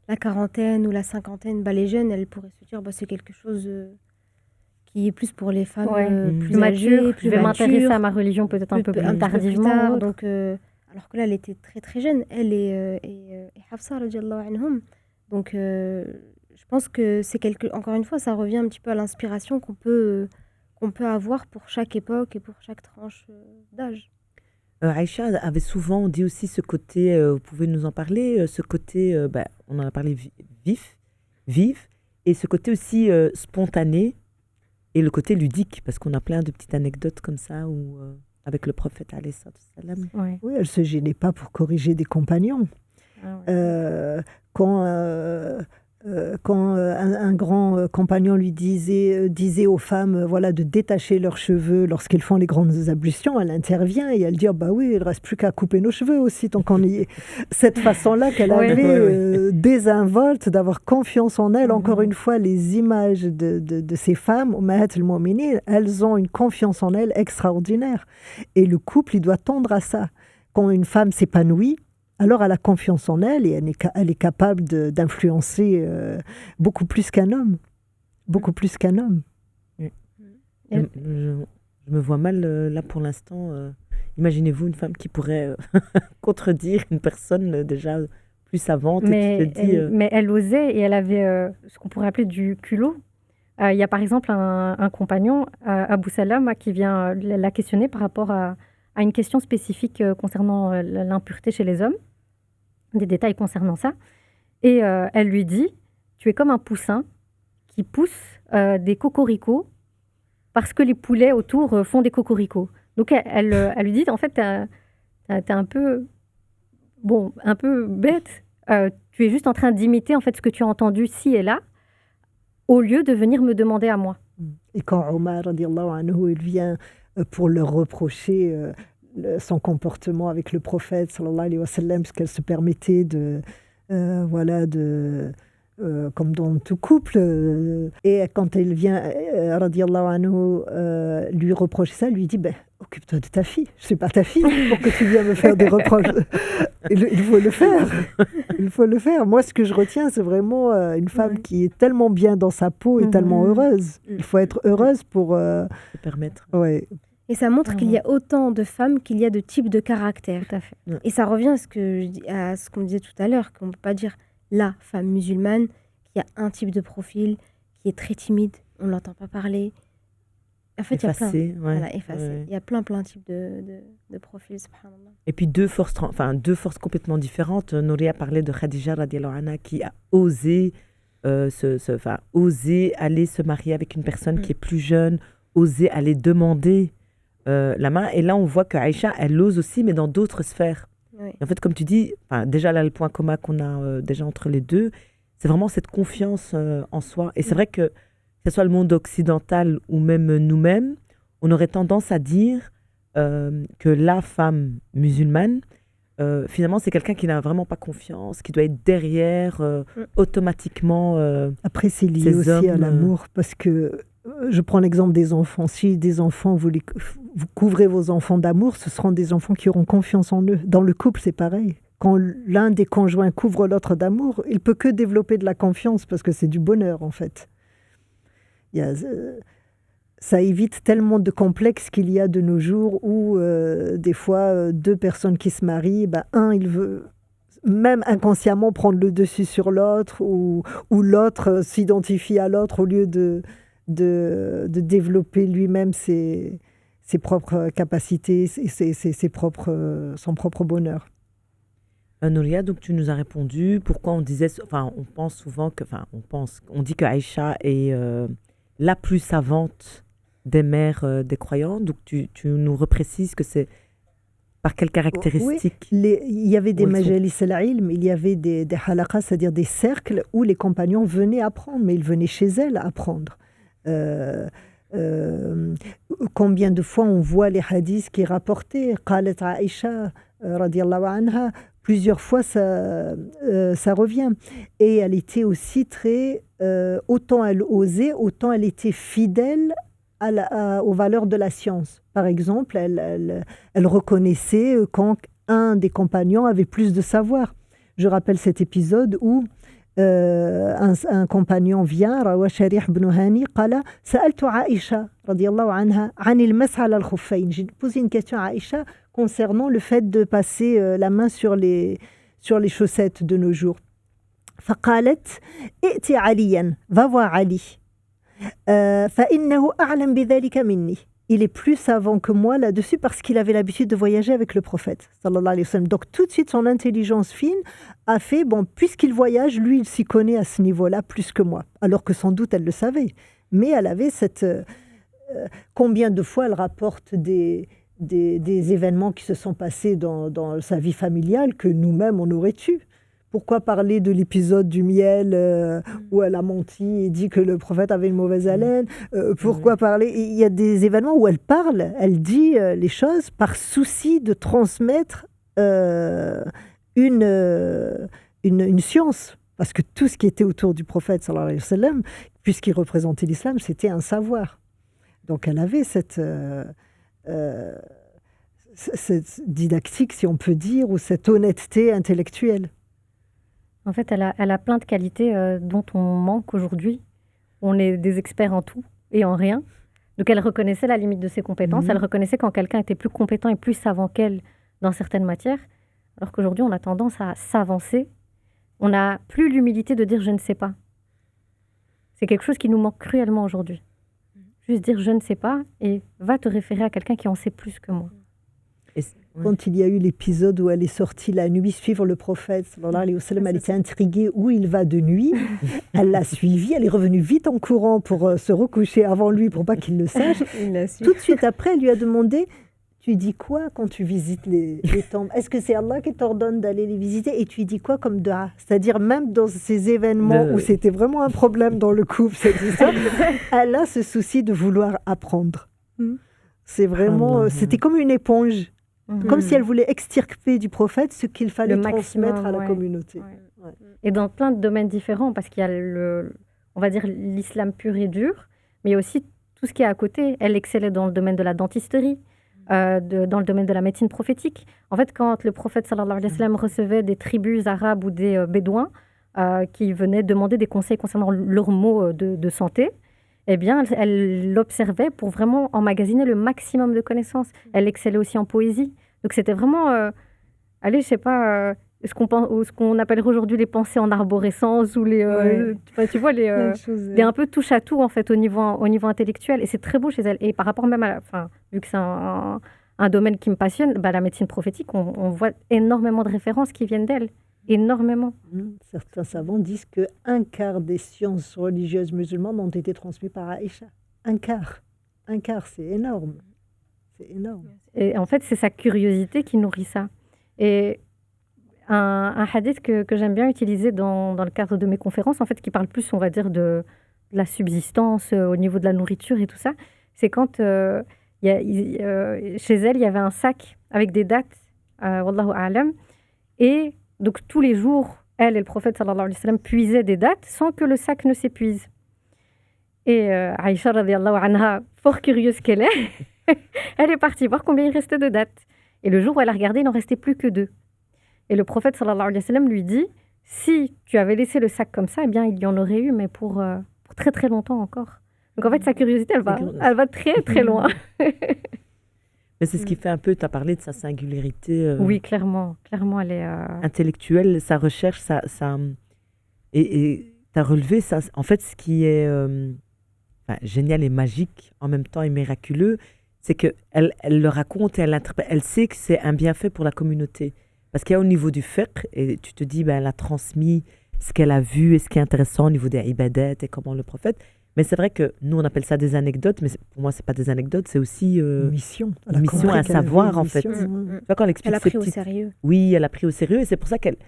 la quarantaine ou la cinquantaine, bah, les jeunes, elles pourraient se dire, bah, c'est quelque chose qui est plus pour les femmes plus mature. âgées, Je plus vais m'intéresser à matures, ma religion peut-être un peu plus un petit peu plus tardivement. tard. ou autre. Donc, alors que là, elle était très très jeune, elle et Hafsa, radiallahu anhum. Donc, je pense que c'est encore une fois, ça revient un petit peu à l'inspiration qu'on peut avoir pour chaque époque et pour chaque tranche d'âge. Aïcha avait souvent dit aussi ce côté, vous pouvez nous en parler, ce côté, on en a parlé vif, et ce côté aussi spontané, et le côté ludique, parce qu'on a plein de petites anecdotes comme ça, avec le prophète alayhi salam. Ouais. Oui, elle ne se gênait pas pour corriger des compagnons. Ah ouais. Quand un grand compagnon lui disait aux femmes voilà, de détacher leurs cheveux lorsqu'elles font les grandes ablutions, elle intervient et elle dit bah oui, il ne reste plus qu'à couper nos cheveux aussi tant qu'on y est. Cette façon-là qu'elle avait désinvolte, d'avoir confiance en elle. Encore une fois, les images de ces femmes, elles ont une confiance en elles extraordinaire. Et le couple, il doit tendre à ça. Quand une femme s'épanouit, alors elle a confiance en elle et elle est capable d'influencer beaucoup plus qu'un homme. Beaucoup plus qu'un homme. Je me vois mal là pour l'instant. Imaginez-vous une femme qui pourrait contredire une personne déjà plus savante. Mais elle osait et elle avait ce qu'on pourrait appeler du culot. Il y a par exemple un compagnon, Abu Salama, qui vient la questionner par rapport à une question spécifique concernant l'impureté chez les hommes, des détails concernant ça. Et elle lui dit, tu es comme un poussin qui pousse des cocoricots parce que les poulets autour font des cocoricots. Donc elle lui dit, en fait, t'es un peu bête. Tu es juste en train d'imiter en fait ce que tu as entendu ci et là, au lieu de venir me demander à moi. Et quand Omar, radiallahu anhu, il vient pour leur reprocher son comportement avec le prophète, sallallahu alayhi wa sallam, parce qu'elle se permettait comme dans tout couple, et quand elle vient, radiallahu anhu, lui reprocher ça, lui dit, occupe-toi de ta fille, je ne suis pas ta fille pour que tu viennes me faire des reproches. Il faut le faire, il faut le faire. Moi, ce que je retiens, c'est vraiment une femme qui est tellement bien dans sa peau et tellement heureuse. Il faut être heureuse pour... se permettre. Ouais. Et ça montre qu'il y a autant de femmes qu'il y a de types de caractères. Tout à fait. Et ça revient à ce qu'on disait tout à l'heure, qu'on ne peut pas dire la femme musulmane qui a un type de profil, qui est très timide, on ne l'entend pas parler. En fait, effacé, effacé. Il y a plein de types de profils, subhanallah. Et puis deux forces complètement différentes. Nouria parlait de Khadija radiallahu anha qui a osé, oser aller se marier avec une personne qui est plus jeune, oser aller demander la main. Et là, on voit que Aïcha, elle ose aussi, mais dans d'autres sphères. Oui. Et en fait, comme tu dis, déjà là, le point commun qu'on a déjà entre les deux, c'est vraiment cette confiance en soi. Et c'est vrai que ce soit le monde occidental ou même nous-mêmes, on aurait tendance à dire que la femme musulmane, finalement, c'est quelqu'un qui n'a vraiment pas confiance, qui doit être derrière automatiquement. Après, c'est lié aussi à l'amour, parce que je prends l'exemple des enfants. Si des enfants, vous couvrez vos enfants d'amour, ce seront des enfants qui auront confiance en eux. Dans le couple, c'est pareil. Quand l'un des conjoints couvre l'autre d'amour, il peut que développer de la confiance, parce que c'est du bonheur, en fait. Ça évite tellement de complexes qu'il y a de nos jours où des fois deux personnes qui se marient, un il veut même inconsciemment prendre le dessus sur l'autre ou l'autre s'identifie à l'autre au lieu de développer lui-même ses propres capacités, son propre bonheur. Nouria, donc tu nous as répondu pourquoi on disait, on pense souvent que, on dit que Aïcha est la plus savante des mères des croyants. Donc tu nous reprécises que c'est par quelle caractéristique? Oui, il y avait des majalis al-ilm, il y avait des halaqas, c'est-à-dire des cercles où les compagnons venaient apprendre, mais ils venaient chez elle apprendre. Combien de fois on voit les hadiths qui rapportaient qalat Aïcha radiallahu anha, plusieurs fois ça revient. Et elle était aussi très autant elle osait, autant elle était fidèle aux valeurs de la science. Par exemple, elle reconnaissait quand un des compagnons avait plus de savoir. Je rappelle cet épisode où un compagnon vient, Rawa Sharih ibn Hani, قال سألت عائشة رضي الله عنها عن المسح على الخفين. J'ai posé une question à Aïcha concernant le fait de passer la main sur les chaussettes de nos jours. فقالت ائتي عليا, va voir Ali. فإنه أعلم بذلك مني. Il est plus savant que moi là-dessus parce qu'il avait l'habitude de voyager avec le prophète, sallallahu alayhi wa sallam. Donc tout de suite, son intelligence fine a fait, bon, puisqu'il voyage, lui, il s'y connaît à ce niveau-là plus que moi. Alors que sans doute, elle le savait. Mais elle avait cette... combien de fois elle rapporte des événements qui se sont passés dans sa vie familiale que nous-mêmes, on aurait eu. Pourquoi parler de l'épisode du miel où elle a menti et dit que le prophète avait une mauvaise haleine? Pourquoi parler? Il y a des événements où elle parle, elle dit les choses par souci de transmettre une science. Parce que tout ce qui était autour du prophète, sallallahu alayhi wa sallam, puisqu'il représentait l'islam, c'était un savoir. Donc elle avait cette didactique, si on peut dire, ou cette honnêteté intellectuelle. En fait, elle a plein de qualités dont on manque aujourd'hui. On est des experts en tout et en rien. Donc, elle reconnaissait la limite de ses compétences. Elle reconnaissait quand quelqu'un était plus compétent et plus savant qu'elle dans certaines matières. Alors qu'aujourd'hui, on a tendance à s'avancer. On n'a plus l'humilité de dire « je ne sais pas ». C'est quelque chose qui nous manque cruellement aujourd'hui. Juste dire « je ne sais pas » et va te référer à quelqu'un qui en sait plus que moi. Quand il y a eu l'épisode où elle est sortie la nuit suivre le prophète, sallallahu alayhi wa sallam, elle était intriguée où il va de nuit. Elle l'a suivi, elle est revenue vite en courant pour se recoucher avant lui pour pas qu'il le sache. Tout de suite après, elle lui a demandé « Tu dis quoi quand tu visites les tombes? Est-ce que c'est Allah qui t'ordonne d'aller les visiter? Et tu dis quoi comme dua ?» C'est-à-dire même dans ces événements où c'était vraiment un problème dans le couple, cette histoire, elle a ce souci de vouloir apprendre. C'est vraiment, c'était comme une éponge. Comme si elle voulait extirper du prophète ce qu'il fallait transmettre à la communauté. Ouais. Et dans plein de domaines différents, parce qu'il y a on va dire l'islam pur et dur, mais il y a aussi tout ce qui est à côté. Elle excellait dans le domaine de la dentisterie, dans le domaine de la médecine prophétique. En fait, quand le prophète sallallahu alayhi wa sallam recevait des tribus arabes ou des bédouins qui venaient demander des conseils concernant leurs maux de santé, eh bien, elle l'observait pour vraiment emmagasiner le maximum de connaissances. Elle excellait aussi en poésie. Donc, c'était vraiment, allez, je sais pas, ce qu'on appellerait aujourd'hui les pensées en arborescence ou tu vois, les un peu touche à tout, en fait, au niveau intellectuel. Et c'est très beau chez elle. Et par rapport même vu que c'est un domaine qui me passionne, la médecine prophétique, on voit énormément de références qui viennent d'elle. Énormément. Certains savants disent qu'un quart des sciences religieuses musulmanes ont été transmises par Aïcha. Un quart, c'est énorme. C'est énorme. Et en fait, c'est sa curiosité qui nourrit ça. Et un hadith que j'aime bien utiliser dans le cadre de mes conférences, en fait, qui parle plus, on va dire, de la subsistance au niveau de la nourriture et tout ça, c'est quand chez elle, il y avait un sac avec des dates, Wallahu a'lam, et donc, tous les jours, elle et le prophète, sallallahu alayhi wa sallam, puisaient des dates sans que le sac ne s'épuise. Et Aïcha, radiyallahu anha, fort curieuse qu'elle est, elle est partie voir combien il restait de dates. Et le jour où elle a regardé, il n'en restait plus que 2. Et le prophète, sallallahu alayhi wa sallam, lui dit, si tu avais laissé le sac comme ça, eh bien, il y en aurait eu, mais pour très très longtemps encore. Donc, en fait, sa curiosité, elle va très très loin. Mais c'est ce qui fait un peu, tu as parlé de sa singularité. Oui, clairement, elle est... intellectuelle, sa recherche, et tu as relevé ça. En fait, ce qui est génial et magique, en même temps et miraculeux, c'est qu'elle le raconte et elle l'interprète. Elle sait que c'est un bienfait pour la communauté. Parce qu'il y a au niveau du fiqh, et tu te dis, elle a transmis ce qu'elle a vu et ce qui est intéressant au niveau des ibadat et comment le prophète... Mais c'est vrai que nous, on appelle ça des anecdotes, mais pour moi, ce n'est pas des anecdotes, c'est aussi mission, un savoir, en fait. Tu vois, quand elle a pris au sérieux. Oui, elle a pris au sérieux, et c'est pour ça qu'elle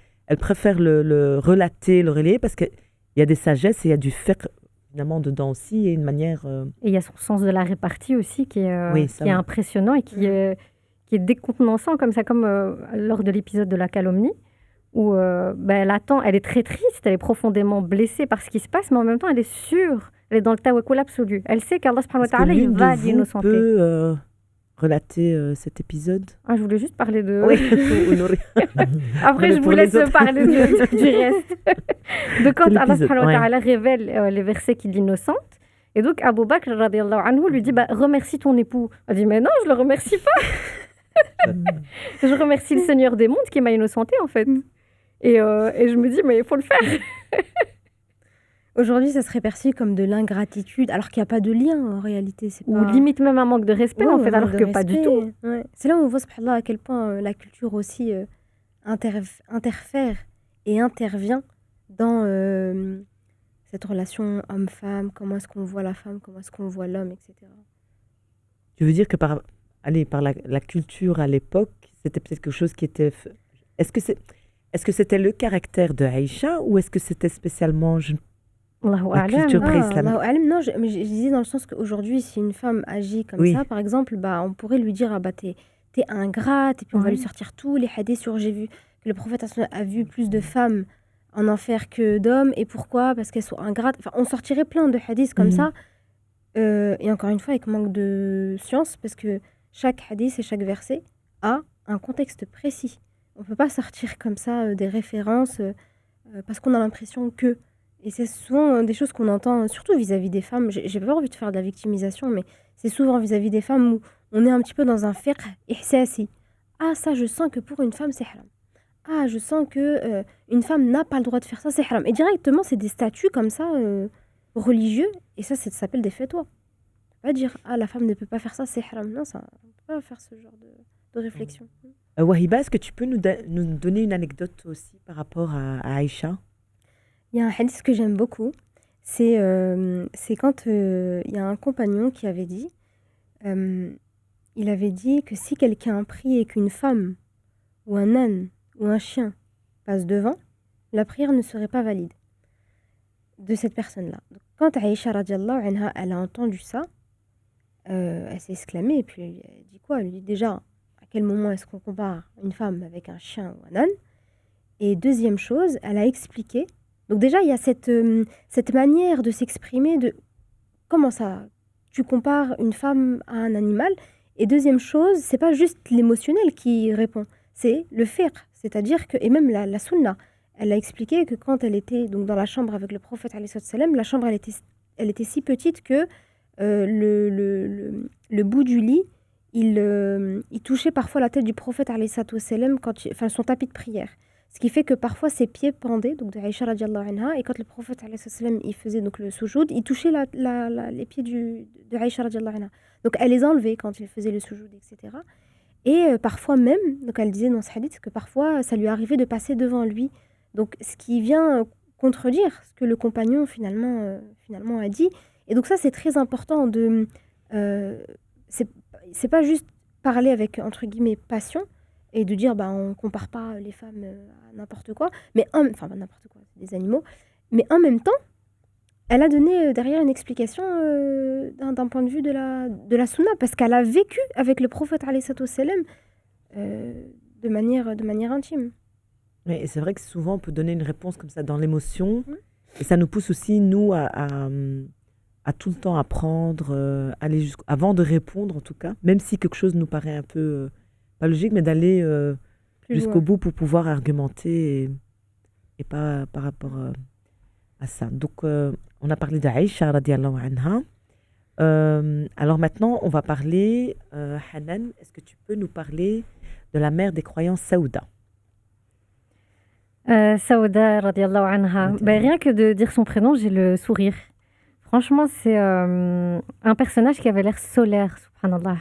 préfère le relater, le relayer, parce qu'il y a des sagesses et il y a du fiqh, finalement, dedans aussi, et une manière... Et il y a son sens de la répartie aussi, qui est impressionnant et qui est décontenançant, comme ça, comme lors de l'épisode de la calomnie, où elle attend, elle est très triste, elle est profondément blessée par ce qui se passe, mais en même temps, elle est sûre. Elle est dans le tawakkul absolu. Elle sait qu'Allah subhanahu wa ta'ala, il va l'innocenter. Peut relater cet épisode? Ah, je voulais juste parler de... Oui, Après, Mais je vous pour les laisse autres. parler du reste. De quand De Allah l'épisode, subhanahu wa ouais. ta'ala révèle les versets qui l'innocente. Et donc, Abu Bakr, radiyallahu anhu, lui dit, remercie ton époux. Elle dit, mais non, je le remercie pas. Je remercie le Seigneur des mondes qui m'a innocenté, en fait. Et je me dis, mais il faut le faire. Aujourd'hui, ça serait perçu comme de l'ingratitude, alors qu'il n'y a pas de lien en réalité. C'est Ou pas... limite même un manque de respect, Ouais, en fait, un alors manque que de pas du respect. tout. Ouais. C'est là où on voit, subhanallah, à quel point la culture aussi interfère et intervient dans cette relation homme-femme, comment est-ce qu'on voit la femme, comment est-ce qu'on voit l'homme, etc. Tu veux dire que par la culture à l'époque, c'était peut-être quelque chose qui était... Est-ce que c'était le caractère de Aïcha ou est-ce que c'était spécialement Allahu la a'lam. culture pré-islamique? Allahu a'lam. Non, mais je disais dans le sens qu'aujourd'hui, si une femme agit comme Oui. ça, par exemple, on pourrait lui dire, t'es ingrate, et puis on va Ouais. lui sortir tous les hadiths sur j'ai vu que le prophète a vu plus de femmes en enfer que d'hommes, et pourquoi? Parce qu'elles sont ingrates. Enfin, on sortirait plein de hadiths comme Mhm. ça, et encore une fois, avec manque de science, parce que chaque hadith et chaque verset a un contexte précis. On ne peut pas sortir comme ça des références parce qu'on a l'impression que... Et c'est souvent des choses qu'on entend, surtout vis-à-vis des femmes. J'ai pas envie de faire de la victimisation, mais c'est souvent vis-à-vis des femmes où on est un petit peu dans un fiqh ihsasi. Ah, ça, je sens que pour une femme, c'est haram. Ah, je sens que une femme n'a pas le droit de faire ça, c'est haram. Et directement, c'est des statuts comme ça, religieux, et ça s'appelle des fatwas. On va dire, ah, la femme ne peut pas faire ça, c'est haram. Non, ça, on ne peut pas faire ce genre de réflexion. Wahiba, est-ce que tu peux nous donner une anecdote aussi par rapport à Aïcha? Il y a un hadith que j'aime beaucoup. C'est quand il y a un compagnon qui avait dit, il avait dit que si quelqu'un prie et qu'une femme ou un âne ou un chien passe devant, la prière ne serait pas valide de cette personne-là. Donc, quand Aïcha radiallahu anha, elle a entendu ça, elle s'est exclamée et puis elle dit quoi? Elle lui dit déjà, à quel moment est-ce qu'on compare une femme avec un chien ou un âne? Et deuxième chose, elle a expliqué. Donc déjà, il y a cette manière de s'exprimer de comment ça, tu compares une femme à un animal. Et deuxième chose, c'est pas juste l'émotionnel qui répond, c'est le fiqh, c'est-à-dire que, et même la sunna, elle a expliqué que quand elle était donc dans la chambre avec le prophète alayhi salam, la chambre elle était si petite que le bout du lit, il touchait parfois la tête du prophète alayhi salam enfin son tapis de prière. Ce qui fait que parfois ses pieds pendaient, donc de Aïcha radiallahu anha, et quand le prophète alayhi salam il faisait donc le soujoud, il touchait les pieds de Aïcha radiallahu anha. Donc elle les enlevait quand il faisait le soujoud, etc. Et parfois même, donc elle disait dans ce hadith que parfois ça lui arrivait de passer devant lui. Donc ce qui vient contredire ce que le compagnon finalement a dit. Et donc ça c'est très important de... c'est pas juste parler avec, entre guillemets, passion, et de dire on compare pas les femmes à n'importe quoi, mais enfin n'importe quoi, c'est des animaux, mais en même temps, elle a donné derrière une explication d'un point de vue de la sunna, parce qu'elle a vécu avec le prophète alayhi salam de manière intime. Mais c'est vrai que souvent on peut donner une réponse comme ça dans l'émotion, et ça nous pousse aussi, nous, à tout le temps apprendre, aller avant de répondre en tout cas, même si quelque chose nous paraît un peu... pas logique, mais d'aller jusqu'au bout pour pouvoir argumenter et pas par rapport à ça. Donc, on a parlé d'Aïcha radiallahu anha. Alors maintenant, on va parler, Hanan, est-ce que tu peux nous parler de la mère des croyants Saouda? Saouda radiallahu anha. Rien que de dire son prénom, j'ai le sourire. Franchement, c'est un personnage qui avait l'air solaire, subhanallah.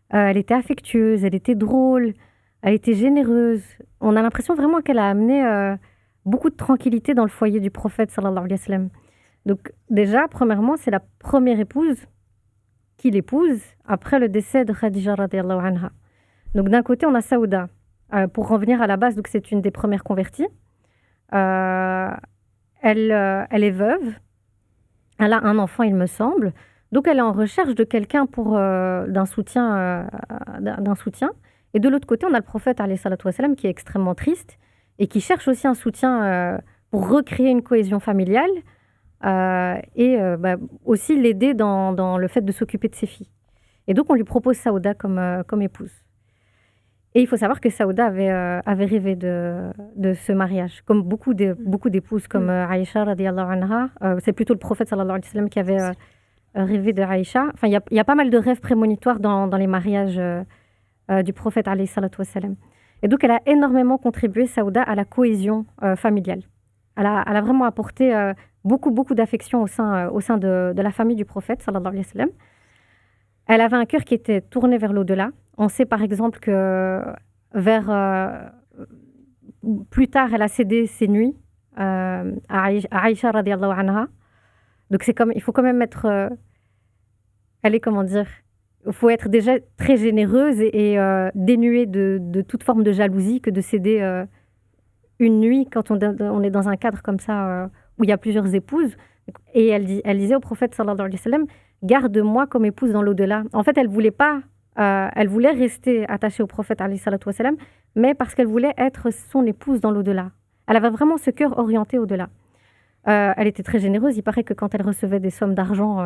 Elle était affectueuse, elle était drôle, elle était généreuse. On a l'impression vraiment qu'elle a amené beaucoup de tranquillité dans le foyer du prophète, sallallahu alayhi wa sallam. Donc déjà, premièrement, c'est la première épouse qu'il épouse après le décès de Khadija radiallahu anha. Donc d'un côté, on a Saouda. Pour revenir à la base, donc c'est une des premières converties. Elle est veuve. Elle a un enfant, il me semble. Donc, elle est en recherche de quelqu'un pour d'un soutien. Et de l'autre côté, on a le prophète, alayhi salatu wassalam, qui est extrêmement triste et qui cherche aussi un soutien pour recréer une cohésion familiale et aussi l'aider dans le fait de s'occuper de ses filles. Et donc, on lui propose Saouda comme épouse. Et il faut savoir que Saouda avait rêvé de ce mariage, comme beaucoup d'épouses, comme Aïcha, radiallahu anha. C'est plutôt le prophète, sallallahu alayhi wa sallam, qui avait rêvé de Aïcha. Enfin, il y a pas mal de rêves prémonitoires dans les mariages du prophète, alayhi salatu wa sallam. Et donc, elle a énormément contribué, Saouda, à la cohésion familiale. Elle a vraiment apporté beaucoup d'affection au sein de la famille du prophète, sallallahu alayhi wa sallam. Elle avait un cœur qui était tourné vers l'au-delà. On sait par exemple que plus tard, elle a cédé ses nuits à Aïcha radiallahu anha. Donc il faut quand même être, il faut être déjà très généreuse et dénuée de toute forme de jalousie que de céder une nuit quand on est dans un cadre comme ça où il y a plusieurs épouses. Et elle disait au prophète sallallahu alayhi wa sallam, garde-moi comme épouse dans l'au-delà. En fait, elle voulait rester attachée au prophète alayhi salatu wa sallam, mais parce qu'elle voulait être son épouse dans l'au-delà. Elle avait vraiment ce cœur orienté au-delà. Elle était très généreuse. Il paraît que quand elle recevait des sommes d'argent,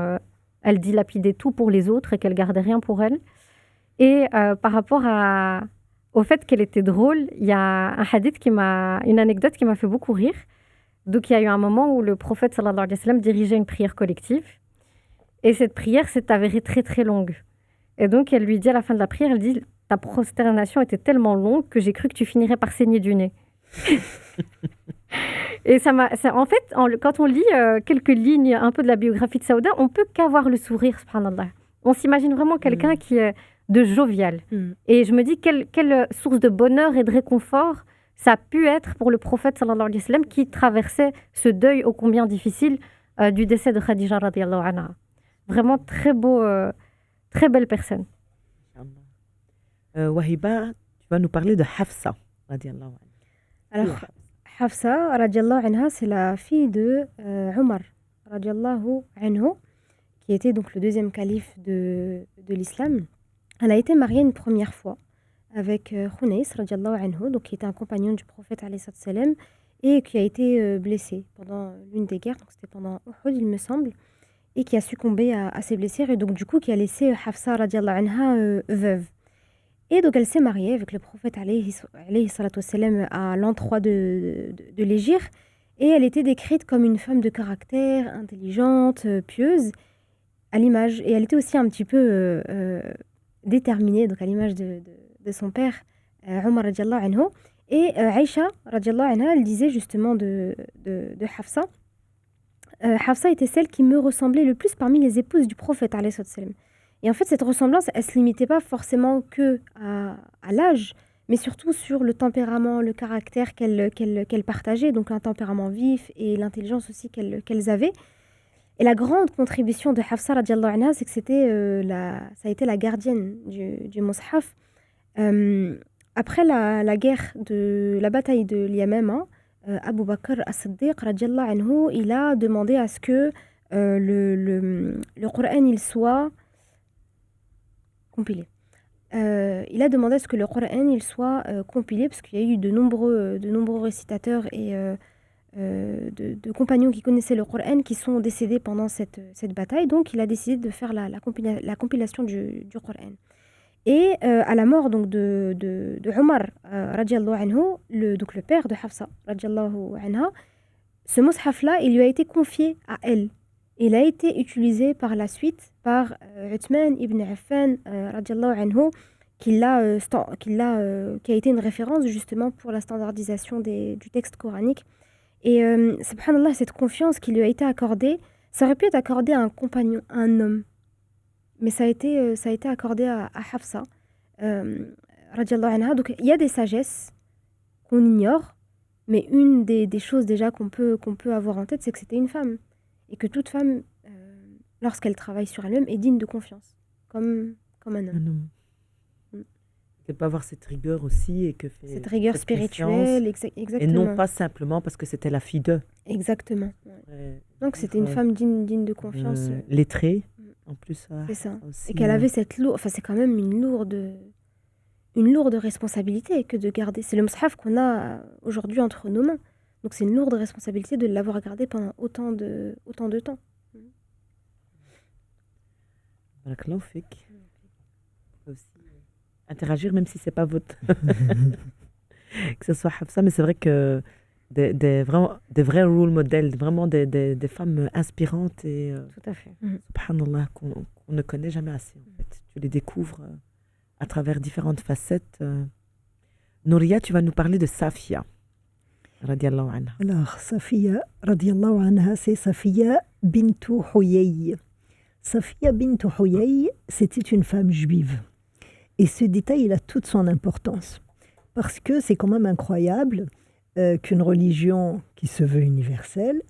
elle dilapidait tout pour les autres et qu'elle gardait rien pour elle. Et par rapport au fait qu'elle était drôle, il y a une anecdote qui m'a fait beaucoup rire. Donc, il y a eu un moment où le prophète sallallahu alayhi wa sallam dirigeait une prière collective. Et cette prière s'est avérée très, très longue. Et donc, elle lui dit à la fin de la prière, elle dit, ta prosternation était tellement longue que j'ai cru que tu finirais par saigner du nez. Et en fait, quand on lit quelques lignes un peu de la biographie de Saouda, on peut qu'avoir le sourire, subhanallah. On s'imagine vraiment quelqu'un qui est de jovial. Et je me dis, quelle source de bonheur et de réconfort ça a pu être pour le prophète sallallahu alayhi wa sallam qui traversait ce deuil ô combien difficile du décès de Khadija radiallahu anha. Vraiment très beau, très belle personne. Wahiba, tu vas nous parler de Hafsa radiallahu anha. Alors, Hafsa radiallahu anha, c'est la fille de Omar radiallahu anhu, qui était donc le deuxième calife de l'islam. Elle a été mariée une première fois avec Khunais radiallahu anhu, donc qui était un compagnon du prophète alayhi salam et qui a été blessé pendant l'une des guerres, donc c'était pendant Uhud il me semble, et qui a succombé à ses blessures et donc du coup qui a laissé Hafsa radiallahu anha veuve. Et donc elle s'est mariée avec le prophète alayhi salam à l'an 3 de l'Hégire et elle était décrite comme une femme de caractère, intelligente, pieuse, à l'image, et elle était aussi un petit peu déterminée, donc à l'image de son père, Omar radiallahu anhu. Et Aïcha radiallahu anha, elle disait justement de Hafsa, Hafsa était celle qui me ressemblait le plus parmi les épouses du prophète alayhi salam. Et en fait, cette ressemblance, elle ne se limitait pas forcément que à l'âge, mais surtout sur le tempérament, le caractère qu'elle partageait, donc un tempérament vif et l'intelligence aussi qu'elles avaient. Et la grande contribution de Hafsa radiallahu anha, c'est que ça a été la gardienne du Mus'haf. Après la bataille de l'Yamama, Abu Bakr as-Siddiq radiallahu anhu, il a demandé à ce que le Coran il soit compilé. Il a demandé à ce que le Coran il soit compilé parce qu'il y a eu de nombreux récitateurs et de compagnons qui connaissaient le Coran qui sont décédés pendant cette bataille. Donc il a décidé de faire la compilation du Coran. Et à la mort donc de Omar radiallahu anhu, donc le père de Hafsa radiallahu anha, ce mushaf-là, il lui a été confié à elle. Il a été utilisé par la suite par Uthman ibn Affan radiallahu anhu, qui a été une référence justement pour la standardisation du texte coranique. Et subhanallah, cette confiance qui lui a été accordée, ça aurait pu être accordé à un compagnon, à un homme. Mais ça a été accordé à Hafsa, radiallahu anha. Donc il y a des sagesses qu'on ignore, mais une des choses déjà qu'on peut avoir en tête, c'est que c'était une femme. Et que toute femme, lorsqu'elle travaille sur elle-même, est digne de confiance, comme un homme. Qu'elle peut avoir cette rigueur aussi. Cette rigueur spirituelle, exactement. Et non pas simplement parce que c'était la fille d'eux. Exactement. Ouais. Donc c'était une femme digne de confiance. Lettrée. En plus, c'est ça. Aussi, et qu'elle avait cette lourde... Enfin, c'est quand même une lourde responsabilité que de garder. C'est le mushaf qu'on a aujourd'hui entre nos mains. Donc, c'est une lourde responsabilité de l'avoir gardé pendant autant de temps. Barakallahu fik. peut aussi interagir, même si c'est pas votre... que ce soit Hafsa, mais c'est vrai que vraiment, des vrais role models, vraiment des femmes inspirantes et, Tout à fait. subhanallah, qu'on ne connaît jamais assez, en fait. Tu les découvres à travers différentes facettes. Nouria, tu vas nous parler de Safia, radiallahu anha. Alors, Safiya, radiallahu anha, c'est Safiya bintu Huyay. Safiya bintu Huyay, c'était une femme juive. Et ce détail, il a toute son importance. Parce que c'est quand même incroyable qu'une religion qui se veut universelle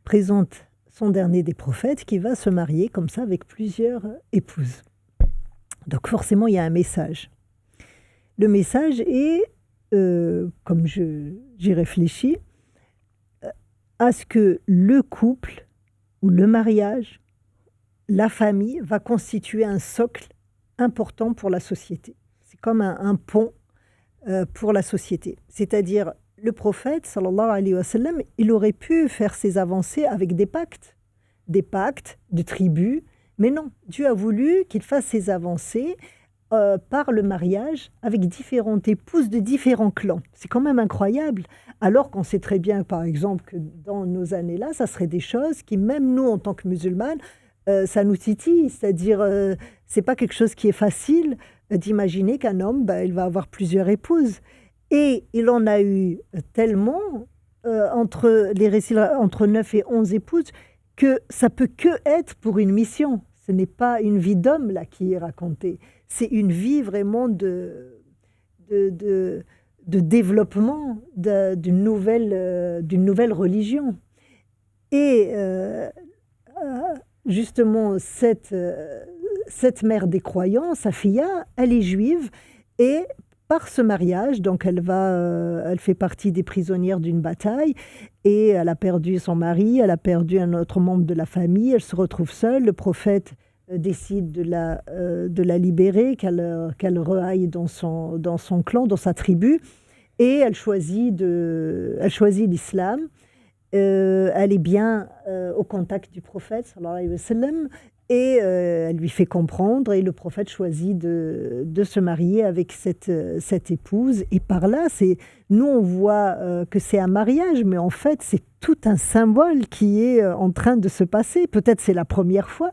présente son dernier des prophètes qui va se marier comme ça avec plusieurs épouses. Donc forcément, il y a un message. Le message est, comme j'y réfléchis, à ce que le couple ou le mariage, la famille, va constituer un socle important pour la société. C'est comme un pont pour la société. C'est-à-dire, le prophète, sallallahu alayhi wa sallam, il aurait pu faire ses avancées avec des pactes de tribus, mais non, Dieu a voulu qu'il fasse ses avancées par le mariage avec différentes épouses de différents clans. C'est quand même incroyable, alors qu'on sait très bien, par exemple, que dans nos années-là, ça serait des choses qui, même nous, en tant que musulmanes, ça nous titille, c'est-à-dire, c'est pas quelque chose qui est facile d'imaginer qu'un homme, il va avoir plusieurs épouses. Et il en a eu tellement, entre 9 et 11 épouses, que ça peut que être pour une mission. Ce n'est pas une vie d'homme là qui est racontée. C'est une vie vraiment de développement d'une nouvelle religion. Et justement, cette mère des croyants, Safiya, elle est juive et par ce mariage, donc elle fait partie des prisonnières d'une bataille et elle a perdu son mari, elle a perdu un autre membre de la famille, elle se retrouve seule. Le prophète décide de la libérer, qu'elle reaille dans son clan, dans sa tribu, et elle choisit l'islam. Elle est bien au contact du prophète, sallallahu alayhi wa sallam, et elle lui fait comprendre, et le prophète choisit de se marier avec cette épouse. Et par là, nous on voit que c'est un mariage, mais en fait c'est tout un symbole qui est en train de se passer. Peut-être c'est la première fois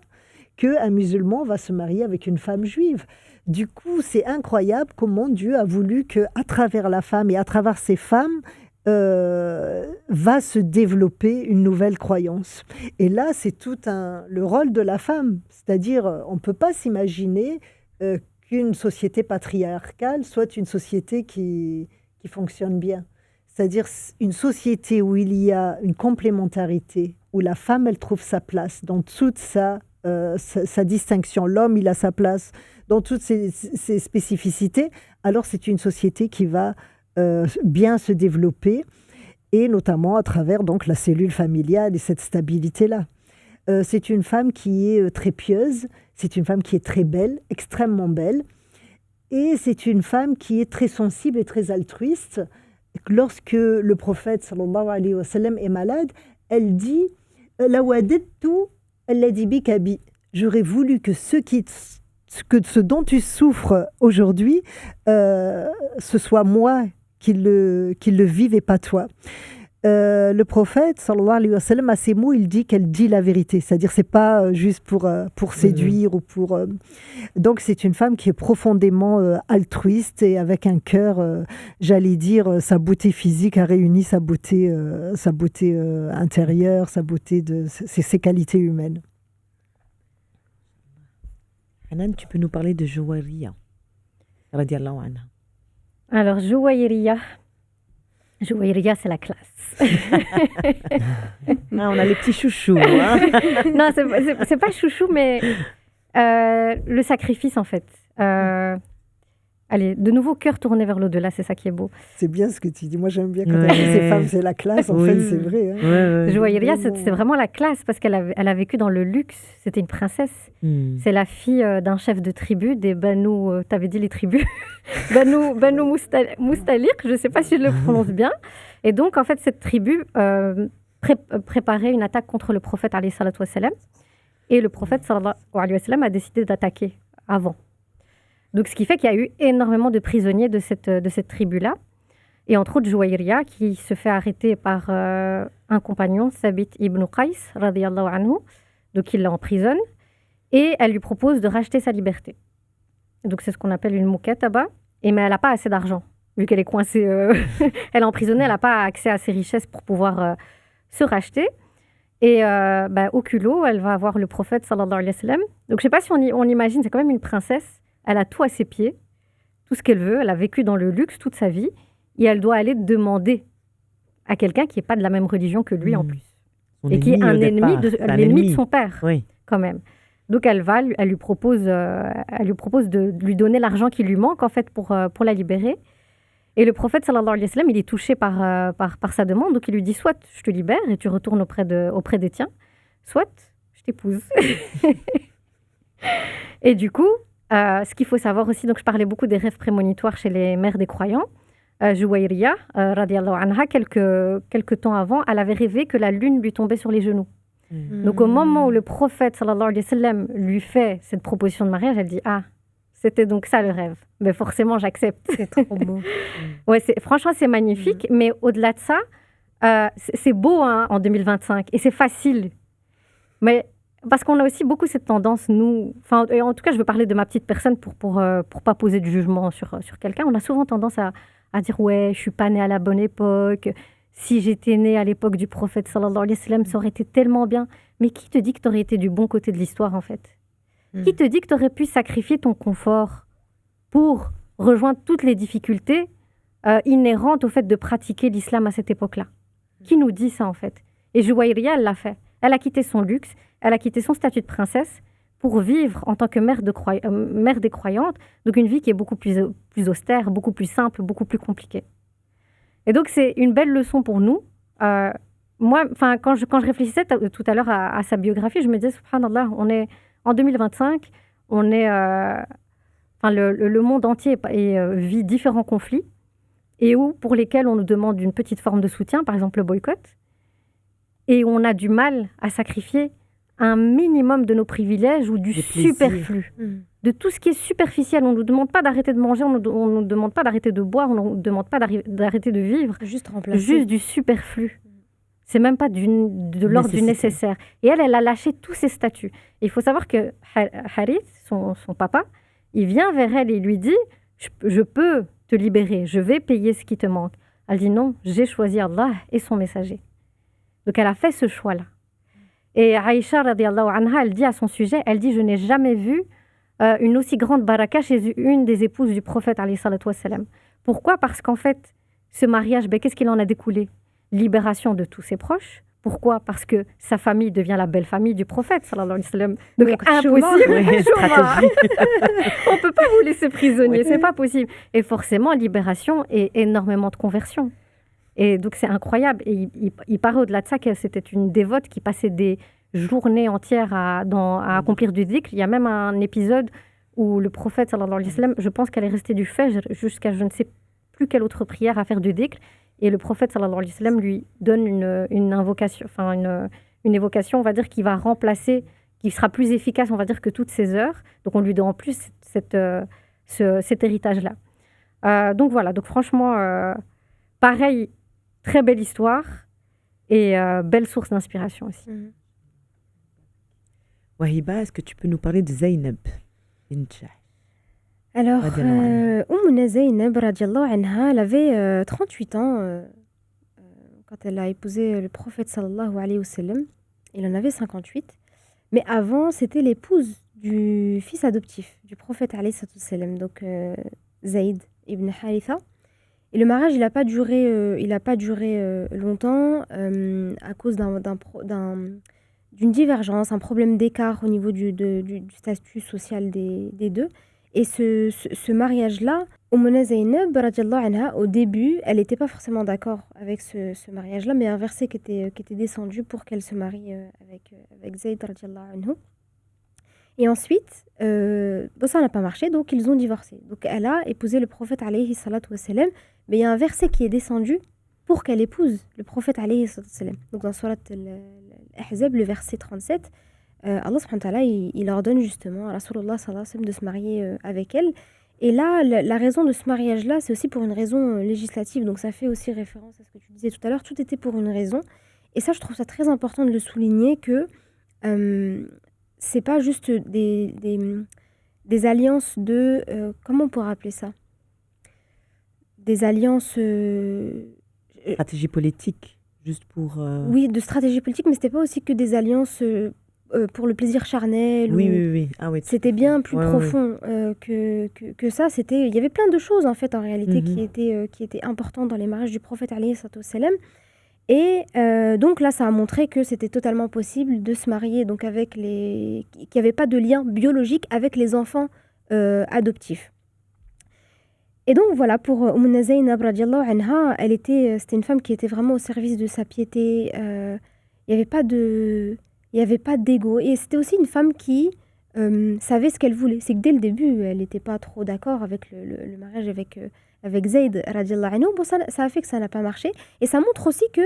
qu'un musulman va se marier avec une femme juive. Du coup, c'est incroyable comment Dieu a voulu qu'à travers la femme et à travers ces femmes, va se développer une nouvelle croyance. Et là, c'est le rôle de la femme. C'est-à-dire, on ne peut pas s'imaginer qu'une société patriarcale soit une société qui fonctionne bien. C'est-à-dire une société où il y a une complémentarité, où la femme, elle trouve sa place dans toute sa distinction. L'homme, il a sa place dans toutes ses spécificités. Alors, c'est une société qui va bien se développer, et notamment à travers donc la cellule familiale et cette stabilité-là. C'est une femme qui est très pieuse, c'est une femme qui est très belle, extrêmement belle, et c'est une femme qui est très sensible et très altruiste. Lorsque le prophète sallallahu alayhi wa sallam est malade, elle dit « La wadadtu alladhi bika bi » j'aurais voulu que ce dont tu souffres aujourd'hui, ce soit moi qui le vive et pas toi. Le prophète, sallallahu alayhi wa sallam, à ces mots, il dit qu'elle dit la vérité. C'est-à-dire, c'est pas juste pour séduire ou pour... Donc, c'est une femme qui est profondément altruiste et avec un cœur, j'allais dire, sa beauté physique a réuni sa beauté intérieure, sa beauté ses qualités humaines. Hanan, tu peux nous parler de Jouairiya, radiallahu anha. Alors, Jouairiya, c'est la classe. On a les petits chouchous. Hein. Non, c'est pas chouchou, mais le sacrifice, en fait. Allez, de nouveau, cœur tourné vers l'au-delà, c'est ça qui est beau. C'est bien ce que tu dis. Moi, j'aime bien quand tu dis ces femmes, c'est la classe. En fait, c'est vrai. Hein. Jouairiya, c'est vraiment la classe parce qu'elle a vécu dans le luxe. C'était une princesse. C'est la fille d'un chef de tribu, des Banu... T'avais dit les tribus Banu Mustaliq, je ne sais pas si je le prononce bien. Et donc, en fait, cette tribu préparait une attaque contre le prophète, alayhi salatu wassalam. Et le prophète, sallallahu alayhi wa sallam, a décidé d'attaquer avant. Donc, ce qui fait qu'il y a eu énormément de prisonniers de cette tribu-là. Et entre autres, Jouaïria, qui se fait arrêter par un compagnon, Sabit ibn Qais, radiyallahu anhu. Donc, il l'emprisonne. Et elle lui propose de racheter sa liberté. Donc, c'est ce qu'on appelle une mukataba. Mais elle n'a pas assez d'argent, vu qu'elle est coincée. Elle est emprisonnée, elle n'a pas accès à ses richesses pour pouvoir se racheter. Et au culot, elle va voir le prophète, sallallahu alayhi wa sallam. Donc, je ne sais pas si on imagine, c'est quand même une princesse. Elle a tout à ses pieds, tout ce qu'elle veut. Elle a vécu dans le luxe toute sa vie. Et elle doit aller demander à quelqu'un qui n'est pas de la même religion que lui, en plus. Et qui est un ennemi de son père, quand même. Donc, elle lui propose de lui donner l'argent qui lui manque, en fait, pour la libérer. Et le prophète, sallallahu alayhi wa sallam, il est touché par sa demande. Donc, il lui dit, soit je te libère et tu retournes auprès des tiens, soit je t'épouse. Et du coup, ce qu'il faut savoir aussi, donc je parlais beaucoup des rêves prémonitoires chez les mères des croyants. Jouaïria, radiallahu anha, quelques temps avant, elle avait rêvé que la lune lui tombait sur les genoux. Donc, au moment où le prophète, sallallahu alayhi wa sallam, lui fait cette proposition de mariage, elle dit, ah, c'était donc ça le rêve. Mais forcément, j'accepte. C'est trop beau. Ouais, franchement, c'est magnifique. Mais au-delà de ça, c'est beau hein, en 2025 et c'est facile. Mais parce qu'on a aussi beaucoup cette tendance, nous... Enfin, en tout cas, je veux parler de ma petite personne pour pas poser de jugement sur quelqu'un. On a souvent tendance à dire « Ouais, je suis pas née à la bonne époque. Si j'étais née à l'époque du prophète, sallallahu alayhi wa sallam, ça aurait été tellement bien. » Mais qui te dit que tu aurais été du bon côté de l'histoire, en fait? Qui te dit que tu aurais pu sacrifier ton confort pour rejoindre toutes les difficultés inhérentes au fait de pratiquer l'islam à cette époque-là? Qui nous dit ça, en fait? Et Jouaïria, elle l'a fait. Elle a quitté son luxe, elle a quitté son statut de princesse pour vivre en tant que mère des croyantes, donc une vie qui est beaucoup plus austère, beaucoup plus simple, beaucoup plus compliquée. Et donc, c'est une belle leçon pour nous. Moi, quand je réfléchissais tout à l'heure à sa biographie, je me disais, subhanallah, on est en 2025, on est... le monde entier vit différents conflits et pour lesquels on nous demande une petite forme de soutien, par exemple le boycott, et on a du mal à sacrifier un minimum de nos privilèges ou du superflu. De tout ce qui est superficiel. On ne nous demande pas d'arrêter de manger, on ne nous demande pas d'arrêter de boire, on ne nous demande pas d'arrêter de vivre. Juste du superflu. C'est même pas de l'ordre du nécessaire. Et elle a lâché tous ses statuts. Et il faut savoir que Harith, son papa, il vient vers elle et lui dit « Je peux te libérer, je vais payer ce qui te manque. » Elle dit « Non, j'ai choisi Allah et son messager. » Donc elle a fait ce choix-là. Et Aïcha, radiallahu anha, elle dit à son sujet, elle dit « Je n'ai jamais vu une aussi grande baraka chez une des épouses du prophète, alayhi salatu wassalam. » Pourquoi? Parce qu'en fait, ce mariage, qu'est-ce qu'il en a découlé? Libération de tous ses proches. Pourquoi? Parce que sa famille devient la belle famille du prophète, sallallahu alayhi wa sallam. Donc impossible. On ne peut pas vous laisser prisonnier, c'est pas possible. Et forcément, libération et énormément de conversion. Et donc c'est incroyable. Et il paraît au-delà de ça que c'était une dévote qui passait des journées entières à accomplir du dhikr. Il y a même un épisode où le prophète, sallallahu alayhi wa sallam, je pense qu'elle est restée du fajr jusqu'à je ne sais plus quelle autre prière à faire du dhikr. Et le prophète, sallallahu alayhi wa sallam, lui donne une invocation, une évocation, on va dire, qui va remplacer, qui sera plus efficace, on va dire, que toutes ces heures. Donc, on lui donne en plus cet héritage-là. Donc, voilà. Donc, franchement, pareil, très belle histoire et belle source d'inspiration aussi. Wahiba, est-ce que tu peux nous parler de Zainab bint Jahsh? Alors, Zainab, radiallahu anha, elle avait 38 ans quand elle a épousé le prophète sallallahu alayhi wa sallam. Il en avait 58. Mais avant, c'était l'épouse du fils adoptif du prophète alayhi wa sallam, donc Zayd ibn Haritha. Et le mariage, il n'a pas duré longtemps à cause d'une divergence, un problème d'écart au niveau du statut social des deux. Et ce mariage-là, Zainab, radiallahu anha, au début, elle n'était pas forcément d'accord avec ce mariage-là, mais un verset qui était descendu pour qu'elle se marie avec Zayd, radiallahu anhu. Et ensuite, ça n'a pas marché, donc ils ont divorcé. Donc elle a épousé le prophète, alayhi salatu wassalam, mais il y a un verset qui est descendu pour qu'elle épouse le prophète, alayhi salatu wassalam. Donc dans Surat al-Ahzab, le verset 37, Allah subhanahu wa ta'ala, il ordonne justement à Rasulullah sallallahu alayhi wa sallam de se marier avec elle. Et là, la raison de ce mariage-là, c'est aussi pour une raison législative. Donc ça fait aussi référence à ce que tu disais tout à l'heure. Tout était pour une raison. Et ça, je trouve ça très important de le souligner que c'est pas juste des alliances de... comment on pourrait appeler ça? Des alliances... Stratégie politique, juste pour... oui, de stratégie politique, mais c'était pas aussi que des alliances pour le plaisir charnel. Oui, ou... oui, oui. Ah, oui, C'était bien plus Ouais, ouais, profond que ça. Il y avait plein de choses, en fait, en réalité, Mhm. qui étaient importantes dans les mariages du prophète, alayhi salatu wassalam. Et donc là, ça a montré que c'était totalement possible de se marier donc avec qu'il n'y avait pas de lien biologique avec les enfants adoptifs. Et donc voilà, pour Zaynab radiallahu anha, c'était une femme qui était vraiment au service de sa piété. Il n'y avait pas d'ego. Et c'était aussi une femme qui savait ce qu'elle voulait. C'est que dès le début, elle n'était pas trop d'accord avec le mariage avec Zayd radiallahu anhu. Bon, ça a fait que ça n'a pas marché. Et ça montre aussi que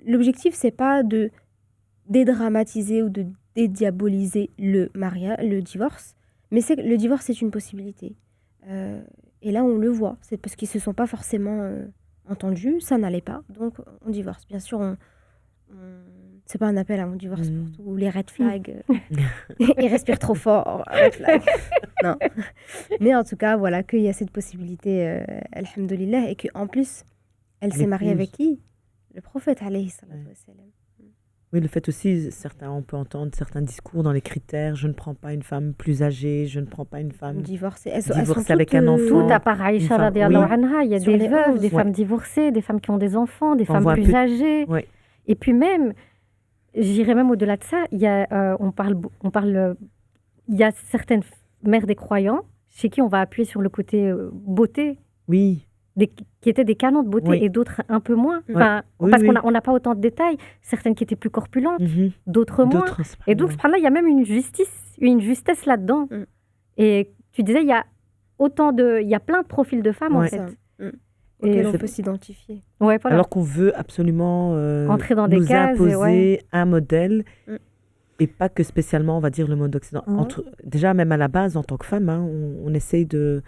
l'objectif, c'est pas de dédramatiser ou de dédiaboliser le divorce, mais c'est que le divorce, c'est une possibilité. Et là, on le voit. C'est parce qu'ils ne se sont pas forcément entendus, ça n'allait pas, donc on divorce. Bien sûr, c'est pas un appel à un divorce pour tout, ou les red flags. Ils respirent trop fort, red flag. Non. Mais en tout cas, voilà, qu'il y a cette possibilité, alhamdoulilah, et qu'en plus, elle s'est mariée avec qui? Le prophète, alayhi salatu wassalam. Oui, le fait aussi, on peut entendre certains discours dans les critères. Je ne prends pas une femme plus âgée, je ne prends pas une femme Divorcée. divorcée avec un enfant. Tout à part Aïcha Une femme- radiallahu oui. anha, il y a Sur des les veuves, 11, des ouais. femmes divorcées, des femmes qui ont des enfants, des On femmes voit plus plus- âgées. Ouais. Et puis même, j'irais même au-delà de ça, il y a, il y a certaines mères des croyants chez qui on va appuyer sur le côté beauté, Oui, qui étaient des canons de beauté, Oui. et d'autres un peu moins. Ouais. Enfin, Oui, parce oui. qu'on n'a pas autant de détails. Certaines qui étaient plus corpulentes, mhm. d'autres moins. D'autres, c'est pas Et donc, vrai. subhanallah, il y a même une justesse là-dedans. Mm. Et tu disais, il y a plein de profils de femmes, en Ouais. fait. Ça. Et Auquel on c'est- peut s'identifier. ouais, voilà. Alors qu'on veut absolument Entrer dans des nous cases, imposer ouais. un modèle, Mm. et pas que spécialement, on va dire, le mode occidental. Déjà, même à la base, en tant que femme, hein, on essaye de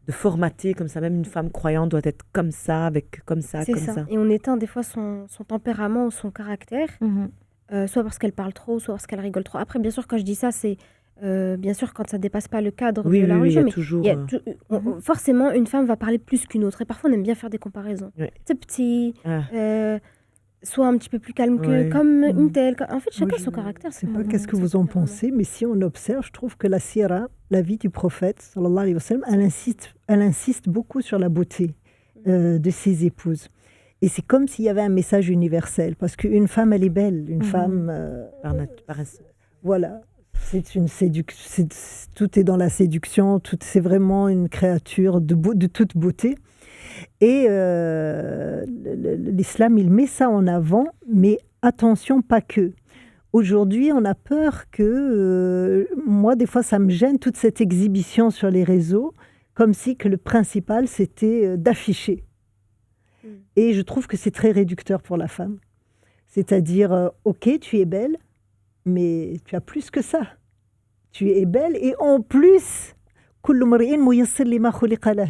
formater comme ça. Même une femme croyante doit être comme ça, comme ça, C'est comme ça. ça. Et on éteint des fois son tempérament ou son caractère, Mhm. soit parce qu'elle parle trop, soit parce qu'elle rigole trop. Après, bien sûr, quand je dis ça, c'est bien sûr quand ça dépasse pas le cadre Oui, de la oui, oui, il y religion. a Mais toujours... il y a forcément, une femme va parler plus qu'une autre. Et parfois, on aime bien faire des comparaisons. Ouais. C'est petit, Ah, soit un petit peu plus calme Ouais. comme une Mm. telle. En fait, chacun Moi, son je caractère. Je sais pas son- qu'est-ce que son vous en tempérament. pensez, mais si on observe, je trouve que la sira, la vie du prophète, sallallahu alayhi wa sallam, elle insiste beaucoup sur la beauté de ses épouses. Et c'est comme s'il y avait un message universel, parce qu'une femme, elle est belle. Une femme, voilà, c'est une tout est dans la séduction, c'est vraiment une créature de toute beauté. Et l'islam, il met ça en avant, mais attention, pas que. Aujourd'hui, on a peur que, moi, des fois, ça me gêne, toute cette exhibition sur les réseaux, comme si que le principal, c'était d'afficher. Et je trouve que c'est très réducteur pour la femme. C'est-à-dire, ok, tu es belle, mais tu as plus que ça. Tu es belle et en plus,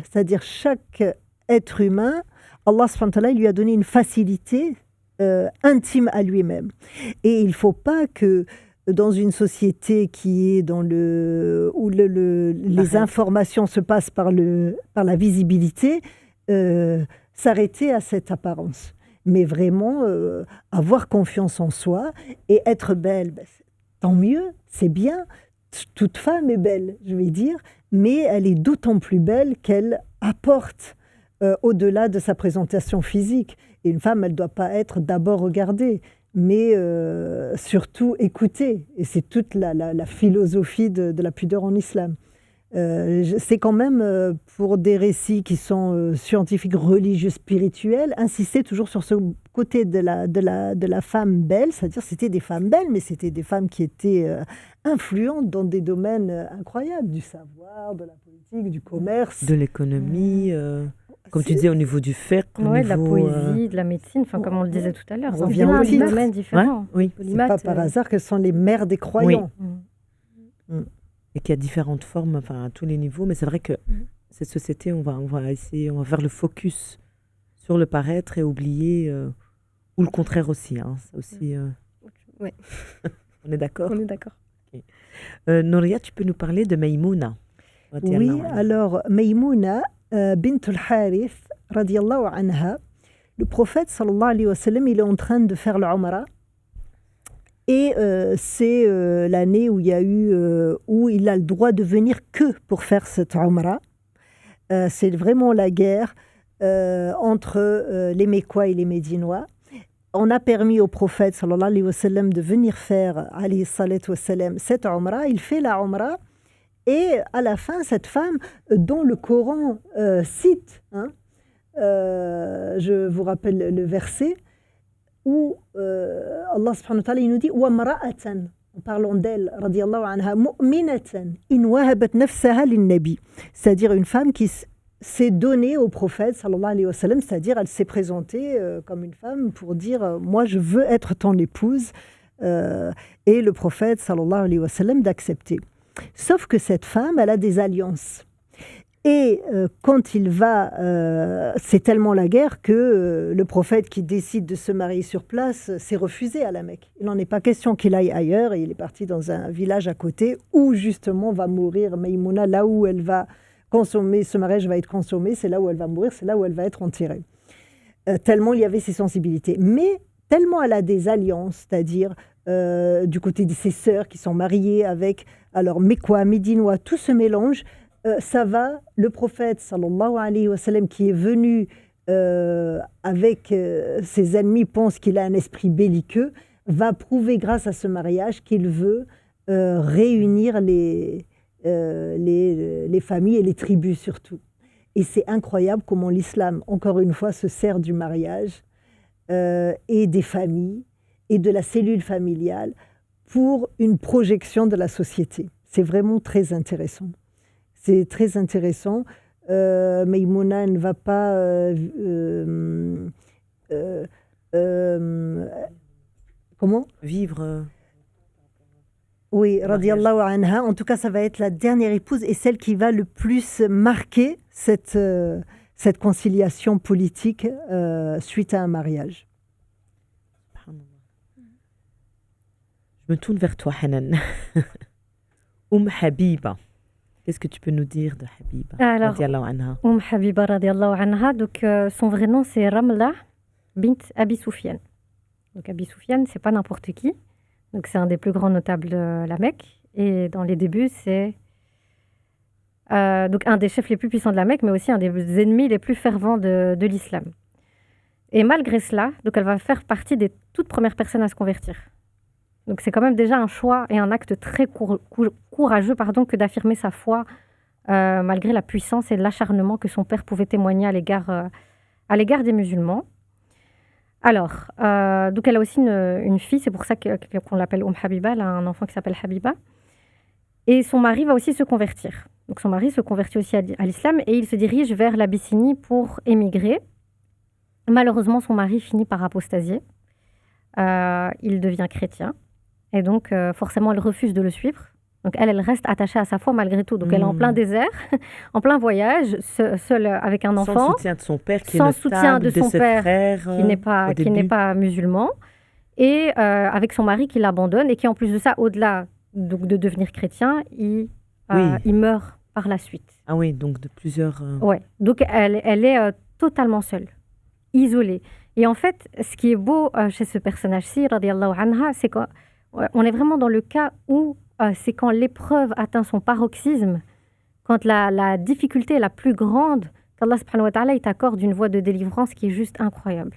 c'est-à-dire chaque être humain, Allah subhanahu wa ta'ala, il lui a donné une facilité intime à lui-même. Et il ne faut pas que dans une société qui est où les informations se passent par la visibilité, s'arrêter à cette apparence. Mais vraiment avoir confiance en soi et être belle, tant mieux, c'est bien. Toute femme est belle, je vais dire, mais elle est d'autant plus belle qu'elle apporte au-delà de sa présentation physique. Et une femme, elle ne doit pas être d'abord regardée, mais surtout écoutée. Et c'est toute la philosophie de la pudeur en islam. C'est quand même, pour des récits qui sont scientifiques, religieux, spirituels, insister toujours sur ce côté de la femme belle, c'est-à-dire c'était des femmes belles, mais c'était des femmes qui étaient influentes dans des domaines incroyables, du savoir, de la politique, du commerce. De l'économie, comme tu disais, au niveau du fiqh, Ouais, de la poésie, de la médecine, enfin, comme on le disait tout à l'heure. On C'est revient plein au de titre. domaines Ouais, différents. oui. C'est pas par hasard qu'elles sont les mères des croyants. Mm. et qu'il y a différentes formes, enfin à tous les niveaux. Mais c'est vrai que cette société, on va essayer, on va faire le focus sur le paraître et oublier, ou le contraire aussi. Hein, c'est aussi, Ouais. on est d'accord? On est d'accord. Nouria, tu peux nous parler de Maïmouna? Oui, alors Maïmouna bint al-Harith, radiallahu anha, le prophète sallallahu alayhi wa sallam, il est en train de faire le Umrah. Et c'est l'année où il y a eu, où il a le droit de venir que pour faire cette Umrah. C'est vraiment la guerre entre les Mécois et les Médinois. On a permis au prophète sallallahu alayhi wa sallam de venir faire alayhi salatu wa sallam cette Umrah. Il fait la Umrah et à la fin, cette femme dont le Coran cite, je vous rappelle le verset, où Allah subhanahu wa ta'ala il nous dit وَمْرَأَةً, en parlant d'elle, radiyallahu anha, مُؤْمِنَةً إِنْ وَهَبَتْ نَفْسَهَا لِلنَّبِي, c'est-à-dire une femme qui s'est donnée au prophète sallallahu alayhi wa sallam, c'est-à-dire elle s'est présentée comme une femme pour dire moi je veux être ton épouse, et le prophète sallallahu alayhi wa sallam d'accepter. Sauf que cette femme, elle a des alliances. Et quand il va, c'est tellement la guerre que le prophète qui décide de se marier sur place s'est refusé à la Mecque. Il n'en est pas question qu'il aille ailleurs, et il est parti dans un village à côté où justement va mourir Maïmouna, là où elle va consommer, ce mariage va être consommé, c'est là où elle va mourir, c'est là où elle va être enterrée. Tellement il y avait ces sensibilités. Mais tellement elle a des alliances, c'est-à-dire du côté de ses sœurs qui sont mariées avec, alors Mécois, Médinois, tout se mélange. Ça va, le prophète sallallahu alayhi wa sallam qui est venu avec ses ennemis, pense qu'il a un esprit belliqueux, va prouver grâce à ce mariage qu'il veut réunir les familles et les tribus surtout. Et c'est incroyable comment l'islam, encore une fois, se sert du mariage et des familles et de la cellule familiale pour une projection de la société. C'est vraiment très intéressant. C'est très intéressant. Maïmouna ne va pas... comment vivre. Oui, radiallahu anha. En tout cas, ça va être la dernière épouse et celle qui va le plus marquer cette conciliation politique suite à un mariage. Je me tourne vers toi, Hanan. Habiba. Qu'est-ce que tu peux nous dire de Habiba? Alors, Habiba radiallahu anha, donc son vrai nom c'est Ramla bint Abi Soufiane. Donc Abi Soufiane, c'est pas n'importe qui. Donc c'est un des plus grands notables de la Mecque. Et dans les débuts, c'est donc un des chefs les plus puissants de la Mecque, mais aussi un des ennemis les plus fervents de l'islam. Et malgré cela, donc elle va faire partie des toutes premières personnes à se convertir. Donc c'est quand même déjà un choix et un acte très courageux que d'affirmer sa foi malgré la puissance et l'acharnement que son père pouvait témoigner à l'égard des musulmans. Alors, donc elle a aussi une fille, c'est pour ça qu'on l'appelle Habiba, elle a un enfant qui s'appelle Habiba. Et son mari va aussi se convertir. Donc son mari se convertit aussi à l'islam et il se dirige vers l'Abyssinie pour émigrer. Malheureusement, son mari finit par apostasier. Il devient chrétien. Et donc, forcément, elle refuse de le suivre. Donc, elle reste attachée à sa foi malgré tout. Donc, elle est en plein désert, en plein voyage, seule avec un enfant. Sans soutien de son père, qui sans est soutien de son père, frères, qui n'est pas musulman. Et avec son mari qui l'abandonne et qui, en plus de ça, au-delà de devenir chrétien, il meurt par la suite. Ah oui, donc de plusieurs... Ouais. Donc, elle est totalement seule, isolée. Et en fait, ce qui est beau chez ce personnage-ci, radiallahu anha, c'est qu'on est vraiment dans le cas où c'est quand l'épreuve atteint son paroxysme, quand la difficulté est la plus grande, qu'Allah subhanahu wa ta'ala t'accorde une voie de délivrance qui est juste incroyable.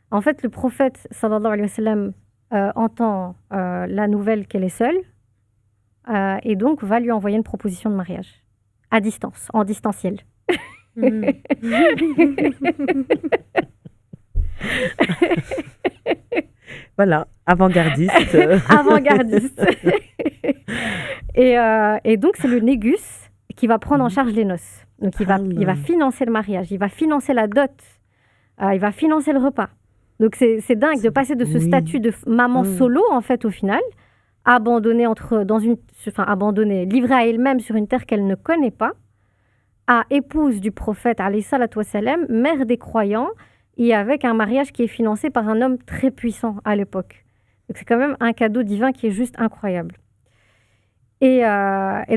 En fait, le prophète sallallahu alayhi wa sallam entend la nouvelle qu'elle est seule et donc va lui envoyer une proposition de mariage à distance, en distanciel. Voilà, avant-gardiste. Avant-gardiste. Et donc, c'est le négus qui va prendre en charge les noces. Donc, il va financer le mariage, il va financer la dot, il va financer le repas. Donc, c'est dingue de passer de ce statut de maman solo, en fait, au final, abandonnée, livrée à elle-même sur une terre qu'elle ne connaît pas, à épouse du prophète, alayhi salatu wassalam, mère des croyants, et avec un mariage qui est financé par un homme très puissant à l'époque. Donc c'est quand même un cadeau divin qui est juste incroyable. Et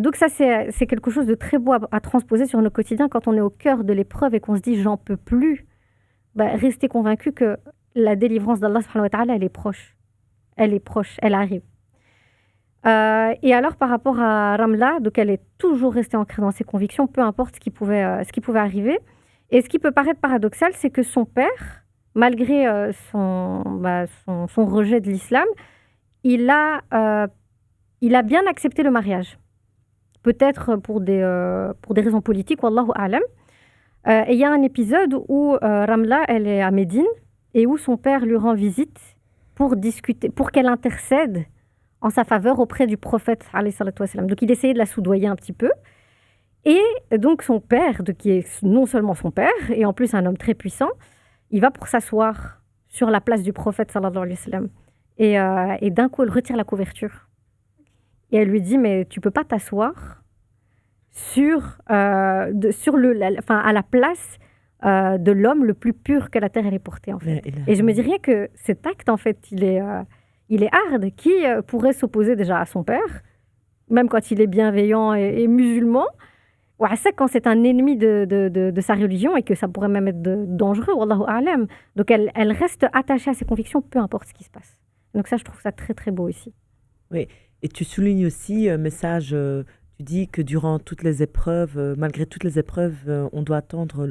donc ça, c'est quelque chose de très beau à transposer sur nos quotidiens quand on est au cœur de l'épreuve et qu'on se dit « j'en peux plus ». Restez convaincu que la délivrance d'Allah subhanahu wa ta'ala, elle est proche. Elle est proche, elle arrive. Et alors, par rapport à Ramla, donc elle est toujours restée ancrée dans ses convictions, peu importe ce qui pouvait arriver. Et ce qui peut paraître paradoxal, c'est que son père, malgré son rejet de l'islam, il a bien accepté le mariage. Peut-être pour des raisons politiques, wallahu a'lam. Et il y a un épisode où Ramla, elle est à Médine, et où son père lui rend visite pour discuter, pour qu'elle intercède en sa faveur auprès du prophète, alayhi salatu wassalam. Donc il essayait de la soudoyer un petit peu. Et donc son père, qui est non seulement son père, et en plus un homme très puissant, il va pour s'asseoir sur la place du prophète, sallallahu alayhi wa sallam. Et d'un coup, elle retire la couverture. Et elle lui dit, mais tu peux pas t'asseoir à la place de l'homme le plus pur que la terre ait porté, en fait. Et je me dirais que cet acte, en fait, il est hard. Qui pourrait s'opposer déjà à son père, même quand il est bienveillant et musulman, ou à ça quand c'est un ennemi de sa religion et que ça pourrait même être dangereux, wallahu a'lam. Donc elle reste attachée à ses convictions, peu importe ce qui se passe. Donc ça, je trouve ça très très beau ici. Oui, et tu soulignes aussi un message, tu dis que durant toutes les épreuves, malgré toutes les épreuves, on doit attendre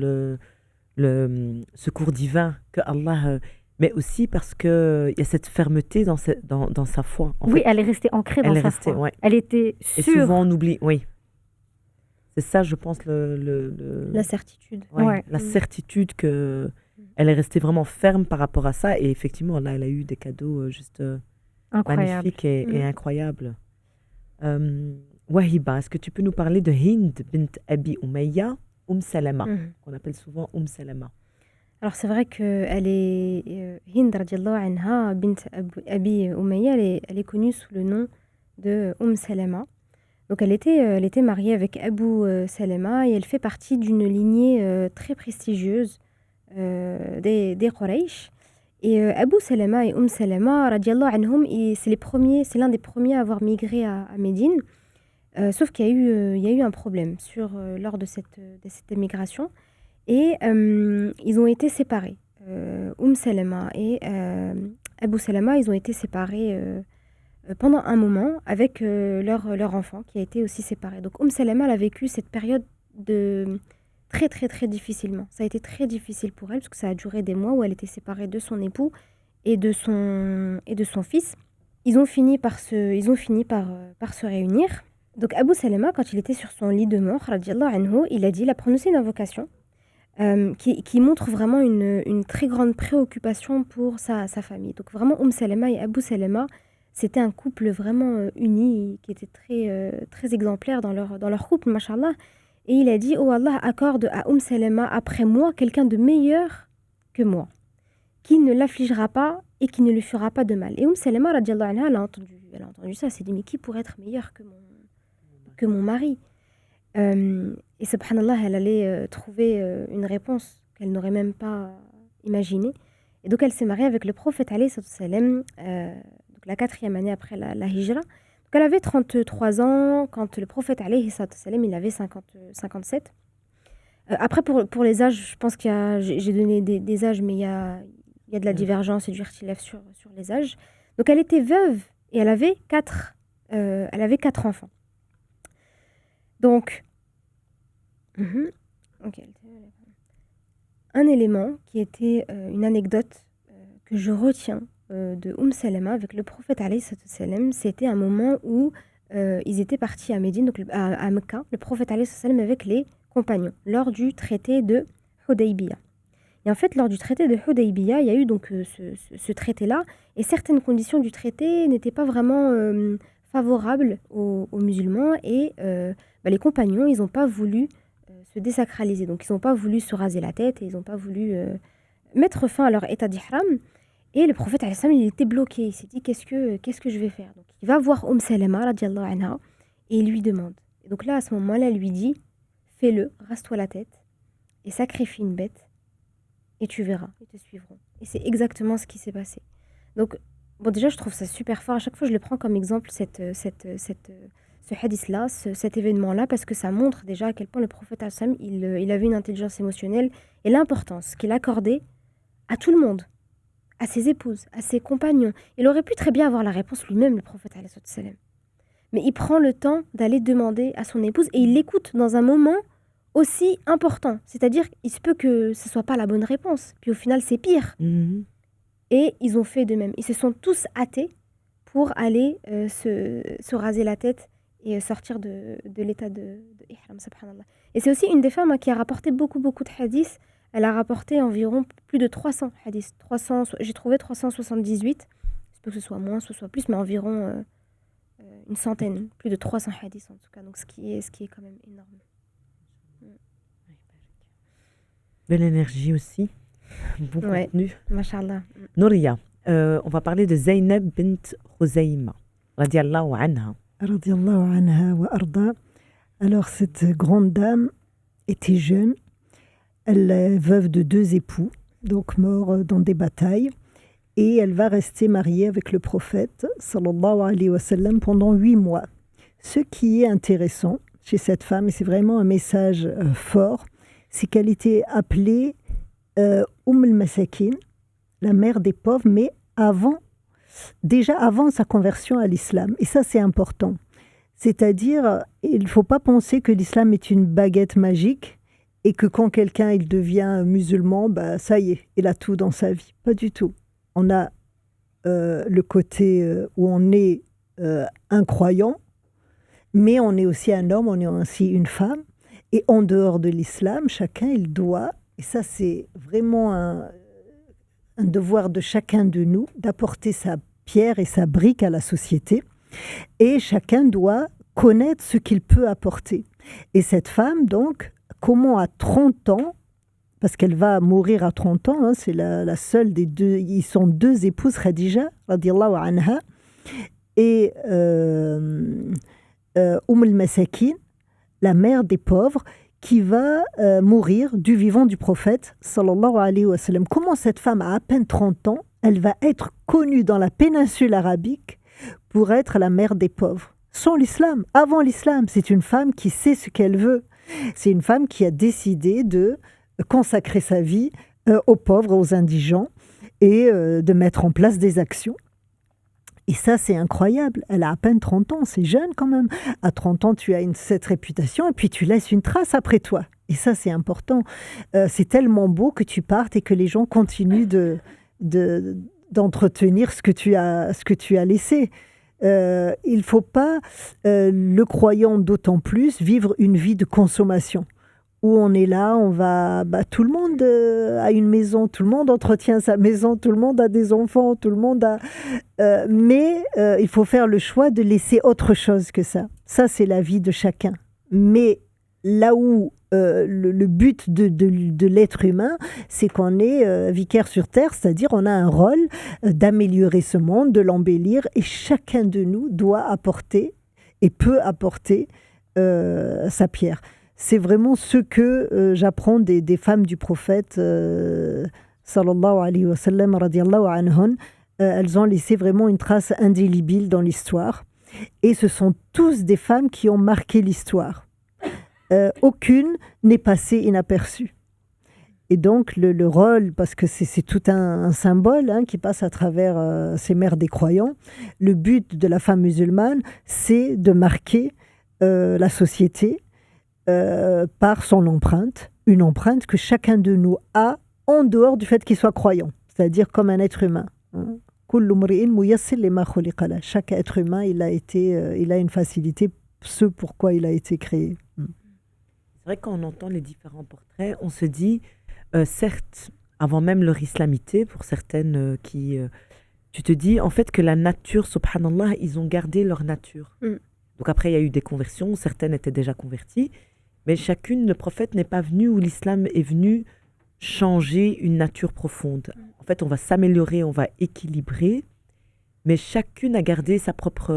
le secours divin que Allah... mais aussi parce qu'il y a cette fermeté dans sa foi. Oui, elle est restée ancrée dans sa foi. Ouais. Elle était sûre. Et souvent, on oublie, oui. C'est ça, je pense, la certitude. Ouais. La certitude qu'elle est restée vraiment ferme par rapport à ça. Et effectivement, là, elle a eu des cadeaux juste magnifiques et incroyables. Wahiba, est-ce que tu peux nous parler de Hind bint Abi Umayya, Salama, qu'on appelle souvent Salama? Alors c'est vrai qu'elle est Hind radiallahu anha bint Abi Umayya, elle est connue sous le nom de Salama. Donc elle était mariée avec Abu Salama et elle fait partie d'une lignée très prestigieuse des Quraysh. Et Abu Salama et Salama radiallahu anhum, c'est l'un des premiers à avoir migré à Médine. Sauf qu'il y a eu un problème lors de cette émigration. Et ils ont été séparés. Salama et Abu Salama, ils ont été séparés pendant un moment avec leur enfant qui a été aussi séparé. Donc Salama, elle a vécu cette période de très très très difficilement. Ça a été très difficile pour elle parce que ça a duré des mois où elle était séparée de son époux et de son fils. Ils ont fini par se réunir. Donc Abu Salama, quand il était sur son lit de mort, radiallahu anhu, il a prononcé une invocation qui montre vraiment une très grande préoccupation pour sa famille. Donc vraiment, Salama et Abu Salama, c'était un couple vraiment uni, qui était très, très exemplaire dans leur couple, mashallah. Et il a dit, oh Allah, accorde à Salama après moi quelqu'un de meilleur que moi, qui ne l'affligera pas et qui ne lui fera pas de mal. Et Salama, radiallahu anha, elle a entendu ça, elle s'est dit, mais qui pourrait être meilleur que mon mari? Et subhanallah, elle allait trouver une réponse qu'elle n'aurait même pas imaginée. Et donc elle s'est mariée avec le prophète alayhi salam, donc la 4e année après la hijra. Donc elle avait 33 ans quand le prophète alayhi salam, il avait 57. Après pour les âges, je pense j'ai donné des âges, mais il y a de la divergence et du ikhtilaf sur les âges. Donc elle était veuve et elle avait 4 enfants. Donc, un élément qui était une anecdote que je retiens de Salama avec le prophète alayhi salam, c'était un moment où ils étaient partis à Médine, donc à Mecca, le prophète alayhi salam avec les compagnons, lors du traité de Hudaybiya. Et en fait, lors du traité de Hudaybiya, il y a eu donc ce traité-là, et certaines conditions du traité n'étaient pas vraiment favorables aux musulmans, et les compagnons, ils n'ont pas voulu se désacraliser. Donc, ils n'ont pas voulu se raser la tête et ils n'ont pas voulu mettre fin à leur état d'ihram. Et le prophète, alayhi salam, il était bloqué. Il s'est dit, qu'est-ce que je vais faire? Donc, il va voir Salama, radiallahu anha, et il lui demande. Et donc là, à ce moment-là, elle lui dit, fais-le, rase-toi la tête, et sacrifie une bête, et tu verras, ils te suivront. Et c'est exactement ce qui s'est passé. Donc, bon, déjà, je trouve ça super fort. À chaque fois, je le prends comme exemple, ce hadith-là, cet événement-là, parce que ça montre déjà à quel point le prophète, alayhi salam, il avait une intelligence émotionnelle et l'importance qu'il accordait à tout le monde, à ses épouses, à ses compagnons. Il aurait pu très bien avoir la réponse lui-même, le prophète, alayhi salam. Mais il prend le temps d'aller demander à son épouse et il l'écoute dans un moment aussi important. C'est-à-dire, il se peut que ce ne soit pas la bonne réponse. Puis au final, c'est pire. Et ils ont fait de même. Ils se sont tous hâtés pour aller se raser la tête et sortir de l'état de ihram, subhanallah. Et c'est aussi une des femmes qui a rapporté beaucoup de hadiths. Elle a rapporté environ plus de 300 hadiths. J'ai trouvé 378. Je peux que ce soit moins, ce soit plus, mais environ une centaine. Plus de 300 hadiths en tout cas. Donc ce qui est quand même énorme. De l'énergie aussi. Bon contenu. Mashallah. Nouria, on va parler de Zaynab bint Khuzayma, radiallahu anha. Radiallahu anha wa arda. Alors, cette grande dame était jeune. Elle est veuve de 2 époux, donc morts dans des batailles. Et elle va rester mariée avec le prophète, sallallahu alayhi wa sallam, pendant 8 mois. Ce qui est intéressant chez cette femme, et c'est vraiment un message fort, c'est qu'elle était appelée al-Masakin, la mère des pauvres, mais déjà avant sa conversion à l'islam. Et ça, c'est important. C'est-à-dire, il ne faut pas penser que l'islam est une baguette magique et que quand quelqu'un il devient musulman, ça y est, il a tout dans sa vie. Pas du tout. On a le côté où on est un croyant, mais on est aussi un homme, on est aussi une femme. Et en dehors de l'islam, chacun, il doit, et ça c'est vraiment un devoir de chacun de nous, d'apporter sa pierre et sa brique à la société. Et chacun doit connaître ce qu'il peut apporter. Et cette femme, donc, comment à 30 ans, parce qu'elle va mourir à 30 ans, hein, c'est la seule des 2, ils sont 2 épouses, Khadija, radiallahu anha, et al-Masakin, la mère des pauvres, qui va mourir du vivant du prophète, sallallahu alayhi wa sallam. Comment cette femme, à peine 30 ans, elle va être connue dans la péninsule arabique pour être la mère des pauvres? Sans l'islam, avant l'islam, c'est une femme qui sait ce qu'elle veut. C'est une femme qui a décidé de consacrer sa vie aux pauvres, aux indigents, et de mettre en place des actions. Et ça, c'est incroyable. Elle a à peine 30 ans, c'est jeune quand même. À 30 ans, tu as cette réputation et puis tu laisses une trace après toi. Et ça, c'est important. C'est tellement beau que tu partes et que les gens continuent d'entretenir ce que tu as laissé. Il ne faut pas, le croyant d'autant plus, vivre une vie de consommation. Où on est là, on va... tout le monde a une maison, tout le monde entretient sa maison, tout le monde a des enfants, tout le monde a... mais il faut faire le choix de laisser autre chose que ça. Ça, c'est la vie de chacun. Mais là où le but de l'être humain, c'est qu'on est vicaire sur terre, c'est-à-dire on a un rôle d'améliorer ce monde, de l'embellir, et chacun de nous doit apporter et peut apporter sa pierre. C'est vraiment ce que j'apprends des femmes du prophète, sallallahu alayhi wa sallam, radiallahu anhun. Elles ont laissé vraiment une trace indélébile dans l'histoire. Et ce sont tous des femmes qui ont marqué l'histoire. Aucune n'est passée inaperçue. Et donc le rôle, parce que c'est tout un symbole qui passe à travers ces mères des croyants, le but de la femme musulmane, c'est de marquer la société par son empreinte, une empreinte que chacun de nous a en dehors du fait qu'il soit croyant, c'est-à-dire comme un être humain. Chaque être humain, il a une facilité, ce pourquoi il a été créé. C'est vrai, quand on entend les différents portraits, on se dit, certes, avant même leur islamité, pour certaines tu te dis en fait que la nature, subhanallah, ils ont gardé leur nature. Donc après, il y a eu des conversions, certaines étaient déjà converties, mais chacune, le prophète n'est pas venu, ou l'islam est venu changer une nature profonde. en fait, on va s'améliorer, on va équilibrer, mais chacune a gardé sa propre,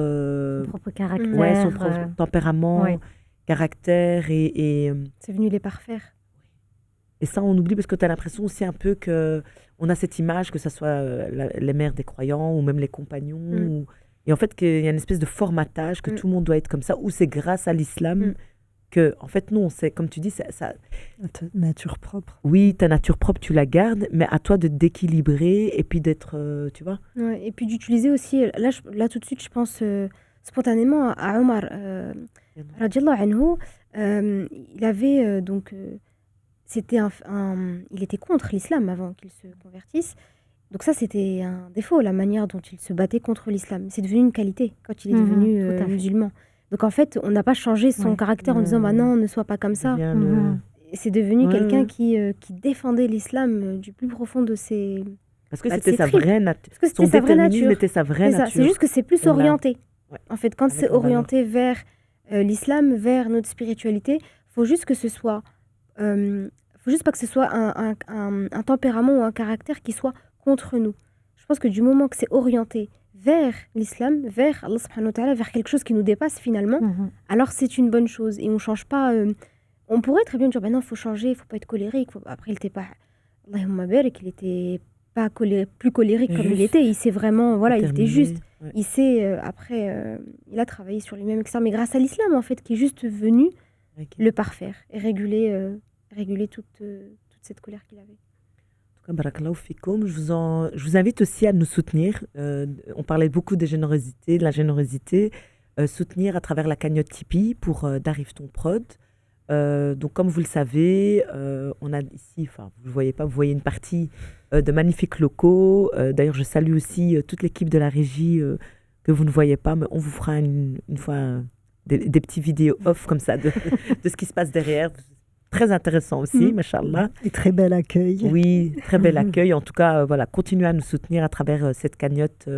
Son propre caractère. ouais, son propre tempérament, ouais. caractère, C'est venu les parfaire. et ça, on oublie parce que tu as l'impression aussi un peu que on a cette image, que ce soit les mères des croyants ou même les compagnons. Et en fait, qu'il y a une espèce de formatage, que tout le monde doit être comme ça, ou c'est grâce à l'islam que, en fait, non, c'est comme tu dis, ça, Ta nature propre. oui, ta nature propre, tu la gardes, mais à toi de d'équilibrer et puis d'être, tu vois. Ouais, et puis d'utiliser aussi, là tout de suite, je pense spontanément à Omar, radiallahu anhu, il avait il était contre l'islam avant qu'il se convertisse. Donc ça, c'était un défaut, la manière dont il se battait contre l'islam. C'est devenu une qualité quand il est devenu tout à fait. musulman. Donc en fait, on n'a pas changé son caractère en disant bah non, ne sois pas comme ça. Bien le- Et c'est devenu Ouais, quelqu'un ouais. qui défendait l'islam du plus profond de ses... Parce que Bah, c'était c'est sa triste. vraie nature. Parce que Son c'était sa vraie déterminisme nature. était sa vraie C'est ça, nature. c'est juste que c'est plus On l'a- orienté. Ouais. En fait, quand Avec c'est nos valeurs. orienté vers l'islam, vers notre spiritualité, faut juste que ce soit... faut juste pas que ce soit un tempérament ou un caractère qui soit contre nous. Je pense que du moment que c'est orienté vers l'islam, vers Allah subhanahu wa ta'ala, vers quelque chose qui nous dépasse finalement, alors c'est une bonne chose. Et on change pas... on pourrait très bien dire, ben non, il faut changer, il faut pas être colérique. Après, il était pas... Allahumma barik, il était pas plus colérique comme il Juste. était. Il s'est vraiment... Voilà, il était Déterminé, juste. ouais. Il s'est... après, il a travaillé sur lui-même, etc. Mais grâce à l'islam, en fait, qui est juste venu Ok. le parfaire et réguler toute cette colère qu'il avait. En tout cas, barakallahu fikoum. Je vous invite aussi à nous soutenir. On parlait beaucoup de la générosité. Soutenir à travers la cagnotte Tipeee pour Darif ton prod. Donc, comme vous le savez, on a ici, enfin, vous ne le voyez pas, vous voyez une partie de magnifiques locaux. D'ailleurs, je salue aussi toute l'équipe de la régie que vous ne voyez pas, mais on vous fera une fois des petits vidéos off comme ça de ce qui se passe derrière. Très intéressant aussi, machallah. Et très bel accueil. Oui, très bel accueil. En tout cas, voilà, continuez à nous soutenir à travers cette cagnotte.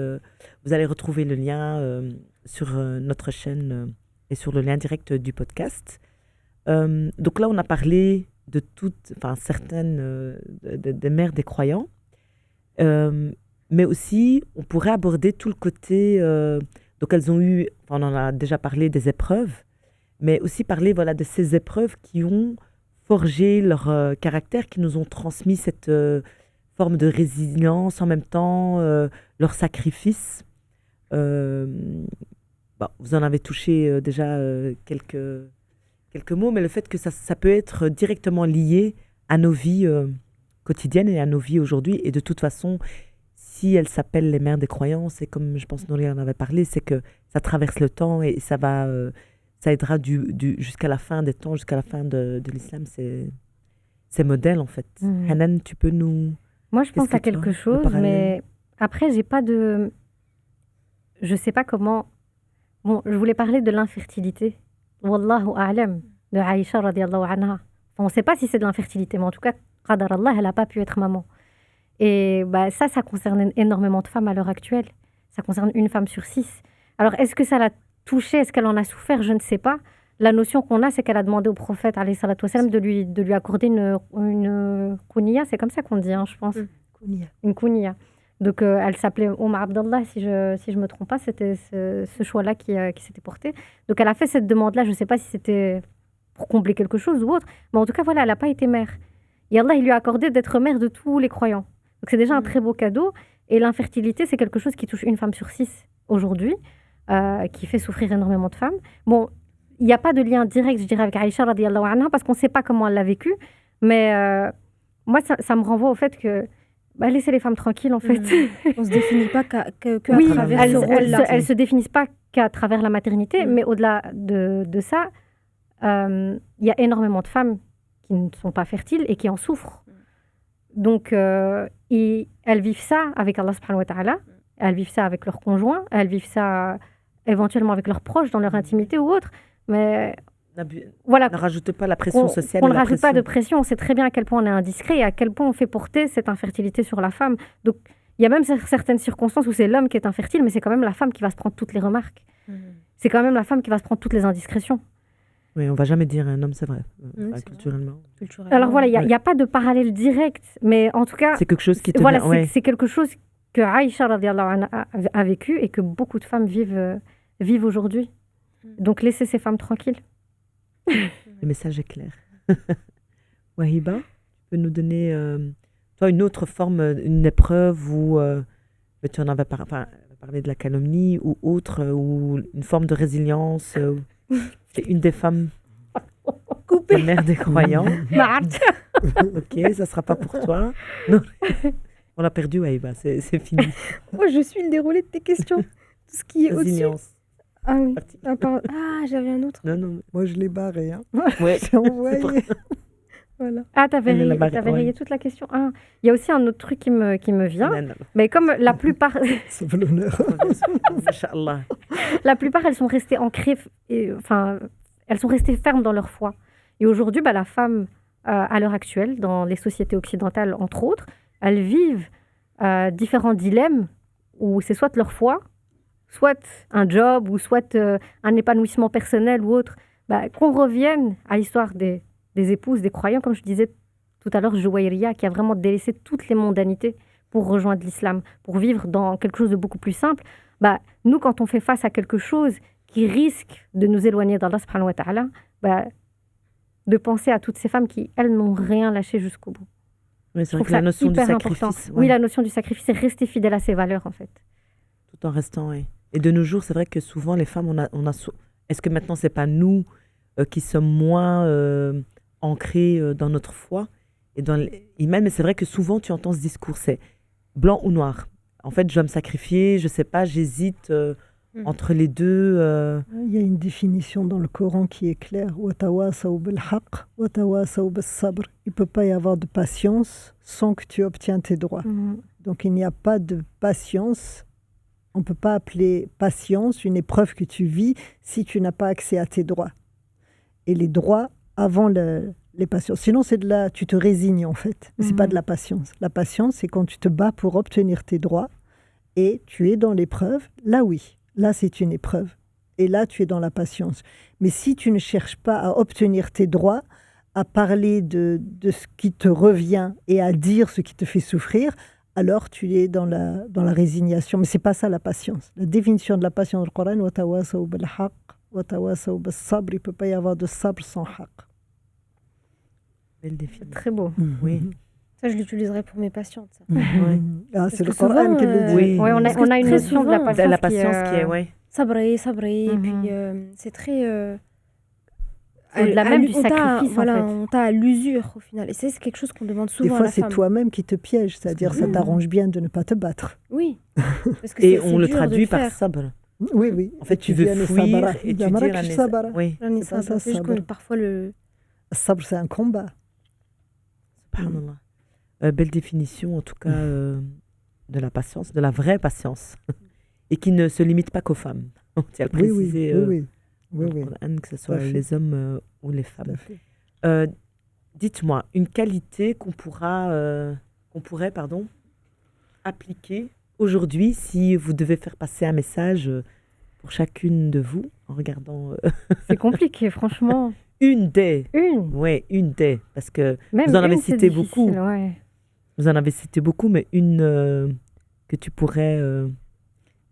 Vous allez retrouver le lien sur notre chaîne et sur le lien direct du podcast. Donc là, on a parlé de certaines des mères des croyants, mais aussi on pourrait aborder tout le côté. Donc elles ont eu, on en a déjà parlé des épreuves, mais aussi parler de ces épreuves qui ont forgé leur caractère, qui nous ont transmis cette forme de résilience, en même temps leur sacrifice. Vous en avez touché déjà quelques mots, mais le fait que ça peut être directement lié à nos vies quotidiennes et à nos vies aujourd'hui. Et de toute façon, si elles s'appellent les mères des croyants, c'est comme je pense Nouri en avait parlé, c'est que ça traverse le temps et ça va, ça aidera jusqu'à la fin des temps, jusqu'à la fin de l'islam. C'est modèle en fait. Hanan, tu peux nous... Moi, je pense Qu'est-ce à que tu quelque vois, le chose, parallèle? mais après, j'ai pas de... Je sais pas comment... Bon, je voulais parler de l'infertilité. Wallahu a'lam, de Aïcha radiallahu anha. Enfin, on ne sait pas si c'est de l'infertilité, mais en tout cas, qadar Allah, elle n'a pas pu être maman. Et ça concerne énormément de femmes à l'heure actuelle. Ça concerne une femme sur 6. Alors, est-ce que ça l'a touchée? Est-ce qu'elle en a souffert? Je ne sais pas. La notion qu'on a, c'est qu'elle a demandé au prophète, alayhi salatu wassalam, de lui accorder une kounia. C'est comme ça qu'on dit, hein, je pense. Une kounia. Donc, elle s'appelait Abdallah, si je me trompe pas. C'était ce choix-là qui s'était porté. Donc, elle a fait cette demande-là. Je ne sais pas si c'était pour combler quelque chose ou autre. Mais en tout cas, voilà, elle n'a pas été mère. Et Allah, il lui a accordé d'être mère de tous les croyants. Donc, c'est déjà un très beau cadeau. Et l'infertilité, c'est quelque chose qui touche une femme sur 6 aujourd'hui, qui fait souffrir énormément de femmes. Bon, il n'y a pas de lien direct, je dirais, avec Aïcha radiallahu anha, parce qu'on ne sait pas comment elle l'a vécu. Mais moi, ça me renvoie au fait que laissez les femmes tranquilles, en fait. On ne se définit pas qu'à oui, travers ce rôle-là. elles ne se définissent pas qu'à travers la maternité, mais au-delà de ça, il y a énormément de femmes qui ne sont pas fertiles et qui en souffrent. Donc, elles vivent ça avec Allah subhanahu wa ta'ala, elles vivent ça avec leurs conjoints, elles vivent ça éventuellement avec leurs proches dans leur intimité ou autre. Mais voilà, ne rajoute pas la pression sociale. On ne rajoute pas de pression. On sait très bien à quel point on est indiscret et à quel point on fait porter cette infertilité sur la femme. Donc, il y a même certaines circonstances où c'est l'homme qui est infertile, mais c'est quand même la femme qui va se prendre toutes les remarques. C'est quand même la femme qui va se prendre toutes les indiscrétions. Oui, on va jamais dire un homme, c'est vrai. C'est Culturellement. Alors voilà, il n'y a pas de parallèle direct, mais en tout cas, C'est quelque chose qui te voilà, vient. Ouais. c'est quelque chose que Aïcha radiallahu anha a vécu et que beaucoup de femmes vivent aujourd'hui. Donc laissez ces femmes tranquilles. Le message est clair. Wahiba, tu peux nous donner, toi, une autre forme, une épreuve où tu en avais parlé de la calomnie ou autre, ou une forme de résilience. C'est une des femmes, la mère des croyants. Ok, ça sera pas pour toi. Non. On l'a perdu, Wahiba, c'est fini. Moi, je suis le déroulé de tes questions. Tout ce qui est au-dessus. Résilience. Ah oui. Parti. Ah, j'avais un autre. Non. Moi, je l'ai barré. Hein. Ouais. J'ai envoyé. Voilà. Ah, t'avais Elle l'a rayé barré, ouais. toute la question. Ah, il y a aussi un autre truc qui me vient, Non. mais comme la plupart, Ça fait l'honneur. Masha'Allah. la plupart, elles sont restées ancrées, elles sont restées fermes dans leur foi. Et aujourd'hui, la femme, à l'heure actuelle, dans les sociétés occidentales, entre autres, elles vivent différents dilemmes où c'est soit leur foi, soit un job, ou soit un épanouissement personnel ou autre. Qu'on revienne à l'histoire des épouses, des croyants, comme je disais tout à l'heure, Jouaïria, qui a vraiment délaissé toutes les mondanités pour rejoindre l'islam, pour vivre dans quelque chose de beaucoup plus simple. Nous, quand on fait face à quelque chose qui risque de nous éloigner d'Allah subhanahu wa ta'ala, de penser à toutes ces femmes qui, elles, n'ont rien lâché jusqu'au bout. Oui, c'est Je vrai trouve que la ça notion du hyper sacrifice. important. Ouais. Oui, la notion du sacrifice, c'est rester fidèle à ses valeurs, en fait. Tout en restant, oui. Et de nos jours, c'est vrai que souvent, les femmes, est-ce que maintenant, c'est pas nous qui sommes moins ancrés dans notre foi et dans l'imam? Mais c'est vrai que souvent, tu entends ce discours, c'est blanc ou noir. En fait, je dois me sacrifier, je sais pas, j'hésite entre les deux. Il y a une définition dans le Coran qui est claire. Watawasaw bil-haqq, watawasaw bis-sabr. Il ne peut pas y avoir de patience sans que tu obtiens tes droits. Donc il n'y a pas de patience. On ne peut pas appeler patience une épreuve que tu vis si tu n'as pas accès à tes droits. Et les droits avant les patiences. Sinon, tu te résignes en fait. Ce n'est pas de la patience. La patience, c'est quand tu te bats pour obtenir tes droits et tu es dans l'épreuve. Là, oui. Là, c'est une épreuve. Et là, tu es dans la patience. Mais si tu ne cherches pas à obtenir tes droits, à parler de ce qui te revient et à dire ce qui te fait souffrir, alors tu es dans la résignation. Mais ce n'est pas ça la patience. La définition de la patience du Coran, watawasaw bil-haqq, watawasaw bis-sabr, il ne peut pas y avoir de sabr sans haqq. Belle définition. Très beau. Oui. Ça, je l'utiliserai pour mes patientes. Ça. Ouais. Ah, c'est que le Coran souvent, qui le dit. Oui. Ouais, on Parce a que une très notion de la souvent, patience, La patience qui est, ouais. Sabrer, et Mhm. puis c'est très... Au-delà même du sacrifice, voilà, en fait. on t'a à l'usure au final. Et c'est quelque chose qu'on demande Des souvent à fois, la c'est femme. toi-même qui te piège. C'est-à-dire, ça t'arrange bien de ne pas te battre. Oui. Parce que Et c'est on le dur de traduit par faire. sabr. Oui, oui. En fait, tu veux fuir et tu dis sabara. Oui. J'en ai C'est pas ça, ça, c'est juste sabr. que parfois le... Sabr, c'est un combat. Subhanallah. Belle définition, en tout cas, de la patience, de la vraie patience. Et qui ne se limite pas qu'aux femmes. On tient à le Oui, préciser. oui. dans le Coran, que ce soit à fait. les hommes ou les Tout femmes. à fait. Dites-moi, une qualité qu'on pourrait appliquer aujourd'hui si vous devez faire passer un message pour chacune de vous en regardant C'est compliqué, franchement. une des. Une. Ouais, une des. Parce que Même vous en avez une, c'est cité difficile, beaucoup. ouais. Vous en avez cité beaucoup, mais une que tu pourrais.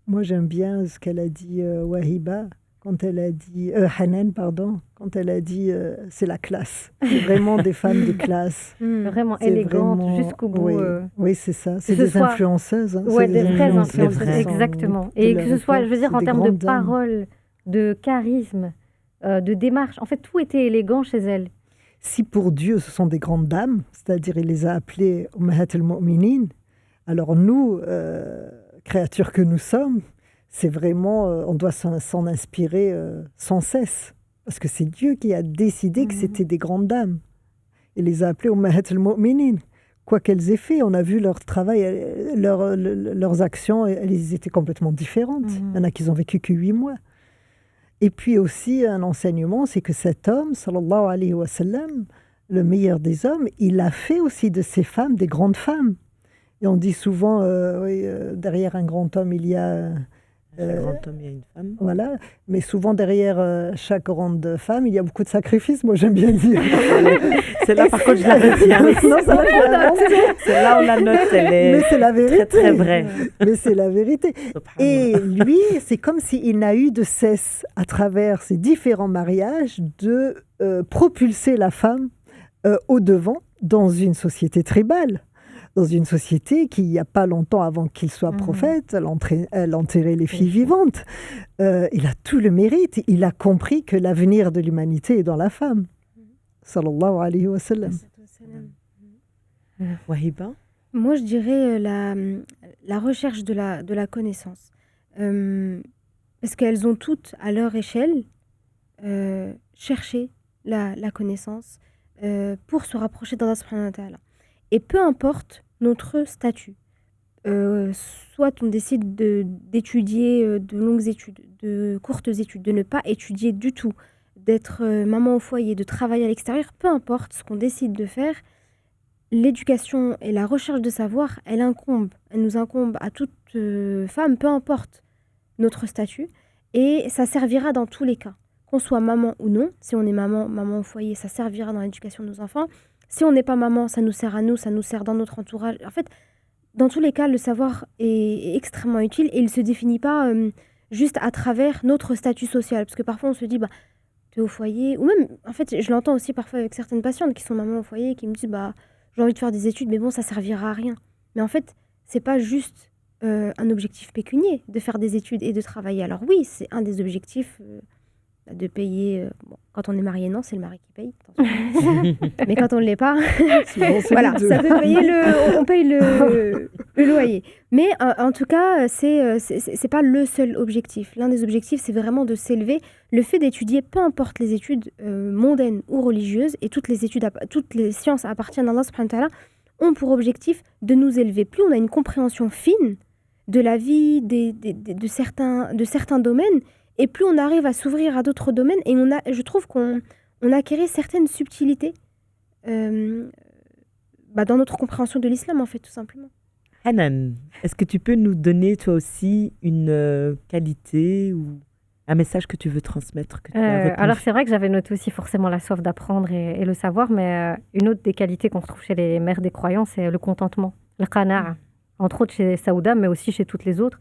Moi, j'aime bien ce qu'elle a dit Wahiba, quand elle a dit Hanan, pardon, quand elle a dit c'est la classe. C'est vraiment des femmes de classe. Vraiment C'est élégante vraiment- jusqu'au bout. Oui, oui, c'est ça. C'est ce des soit- influenceuses. Hein. Ouais, C'est des vraies influenceuses, influenceuses, vraies. exactement. De Et leur que ce soit, époque, je veux dire, c'est en des termes de grandes dames. parole, de charisme, de démarche, en fait, tout était élégant chez elle. Si pour Dieu, ce sont des grandes dames, c'est-à-dire il les a appelées Ummahat al-Mu'minin, alors nous, créatures que nous sommes, c'est vraiment, on doit s'en inspirer sans cesse. Parce que c'est Dieu qui a décidé que c'était des grandes dames. Il les a appelées Ummahat al-Mu'minin. Quoi qu'elles aient fait, on a vu leur travail, leurs actions, elles étaient complètement différentes. Il y en a qui n'ont vécu que 8 mois. Et puis aussi, un enseignement, c'est que cet homme, sallallahu alayhi wa sallam, le meilleur des hommes, il a fait aussi de ces femmes des grandes femmes. Et on dit souvent, derrière un grand homme, il y a Chaque grand homme, il y a une femme. Voilà, mais souvent derrière chaque grande femme, il y a beaucoup de sacrifices, moi j'aime bien dire. Celle-là, par contre, je la retiens. Non, ça va, je la note. Celle-là, on la note, elle Mais est c'est la vérité. très, très vraie. Mais c'est la vérité. Et lui, c'est comme s'il n'a eu de cesse, à travers ses différents mariages, de propulser la femme au devant dans une société tribale. Dans une société qui, il n'y a pas longtemps avant qu'il soit prophète, elle enterrait les filles vivantes. Il a tout le mérite. Il a compris que l'avenir de l'humanité est dans la femme. Sallallahu alayhi wa sallam. Wahiba? Moi, je dirais la recherche de la connaissance. Parce qu'elles ont toutes, à leur échelle, cherché la connaissance pour se rapprocher d'Allah subhanahu wa ta'ala. Et peu importe notre statut, soit on décide d'étudier de longues études, de courtes études, de ne pas étudier du tout, d'être maman au foyer, de travailler à l'extérieur, peu importe ce qu'on décide de faire, l'éducation et la recherche de savoir, elle nous incombe à toute femme, peu importe notre statut, et ça servira dans tous les cas, qu'on soit maman ou non. Si on est maman au foyer, ça servira dans l'éducation de nos enfants. Si on n'est pas maman, ça nous sert à nous, ça nous sert dans notre entourage. En fait, dans tous les cas, le savoir est extrêmement utile et il ne se définit pas juste à travers notre statut social. Parce que parfois, on se dit, tu es au foyer, ou même, en fait, je l'entends aussi parfois avec certaines patientes qui sont mamans au foyer et qui me disent, j'ai envie de faire des études, mais bon, ça servira à rien. Mais en fait, c'est pas juste un objectif pécunier de faire des études et de travailler. Alors oui, c'est un des objectifs de payer. Quand on est marié, non, c'est le mari qui paye. Mais quand on ne l'est pas, voilà, ça peut payer on paye le loyer. Mais en tout cas, c'est pas le seul objectif. L'un des objectifs, c'est vraiment de s'élever. Le fait d'étudier, peu importe les études mondaines ou religieuses, et toutes les sciences appartiennent à Allah subhanahu wa ta'ala, ont pour objectif de nous élever. Plus on a une compréhension fine de la vie, de certains domaines, et plus on arrive à s'ouvrir à d'autres domaines, et je trouve qu'on acquérait certaines subtilités dans notre compréhension de l'islam, en fait, tout simplement. Hanan, est-ce que tu peux nous donner, toi aussi, une qualité ou un message que tu veux transmettre que tu as retenu? Alors, c'est vrai que j'avais noté aussi forcément la soif d'apprendre et le savoir, mais une autre des qualités qu'on retrouve chez les mères des croyants, c'est le contentement, le qana'a. Entre autres chez Saouda, mais aussi chez toutes les autres.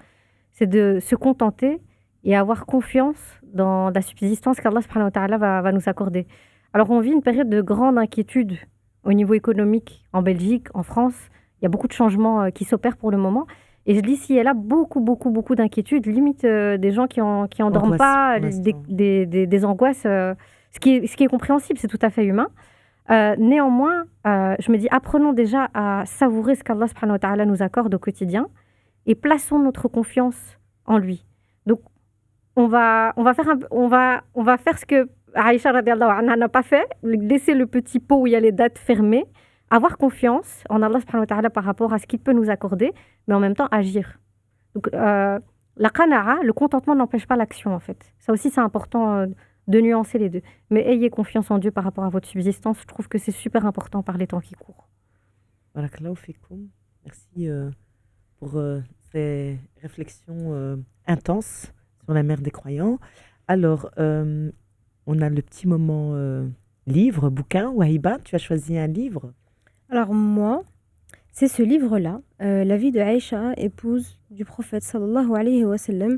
C'est de se contenter et avoir confiance dans la subsistance qu'Allah subhanahu wa ta'ala va nous accorder. Alors, on vit une période de grande inquiétude au niveau économique en Belgique, en France. Il y a beaucoup de changements qui s'opèrent pour le moment. Et je lis ici et là beaucoup d'inquiétudes, limite des gens qui en dorment pas, des angoisses, ce qui est compréhensible, c'est tout à fait humain. Néanmoins, je me dis, apprenons déjà à savourer ce qu'Allah subhanahu wa ta'ala nous accorde au quotidien et plaçons notre confiance en lui. Donc, on va faire ce que Aïcha radiallahu anha n'a pas fait, laisser le petit pot où il y a les dates fermées, avoir confiance en Allah subhanahu wa ta'ala par rapport à ce qu'il peut nous accorder, mais en même temps agir. Donc, la qana'a, le contentement n'empêche pas l'action, en fait. Ça aussi, c'est important de nuancer les deux. Mais ayez confiance en Dieu par rapport à votre subsistance. Je trouve que c'est super important par les temps qui courent. Barakallahu fikoum. Merci pour ces réflexions intenses sur la mère des croyants. Alors, on a le petit moment livre, bouquin. Wahiba, tu as choisi un livre? Alors moi, c'est ce livre-là, La vie de Aïcha, épouse du prophète sallallahu alayhi wa sallam.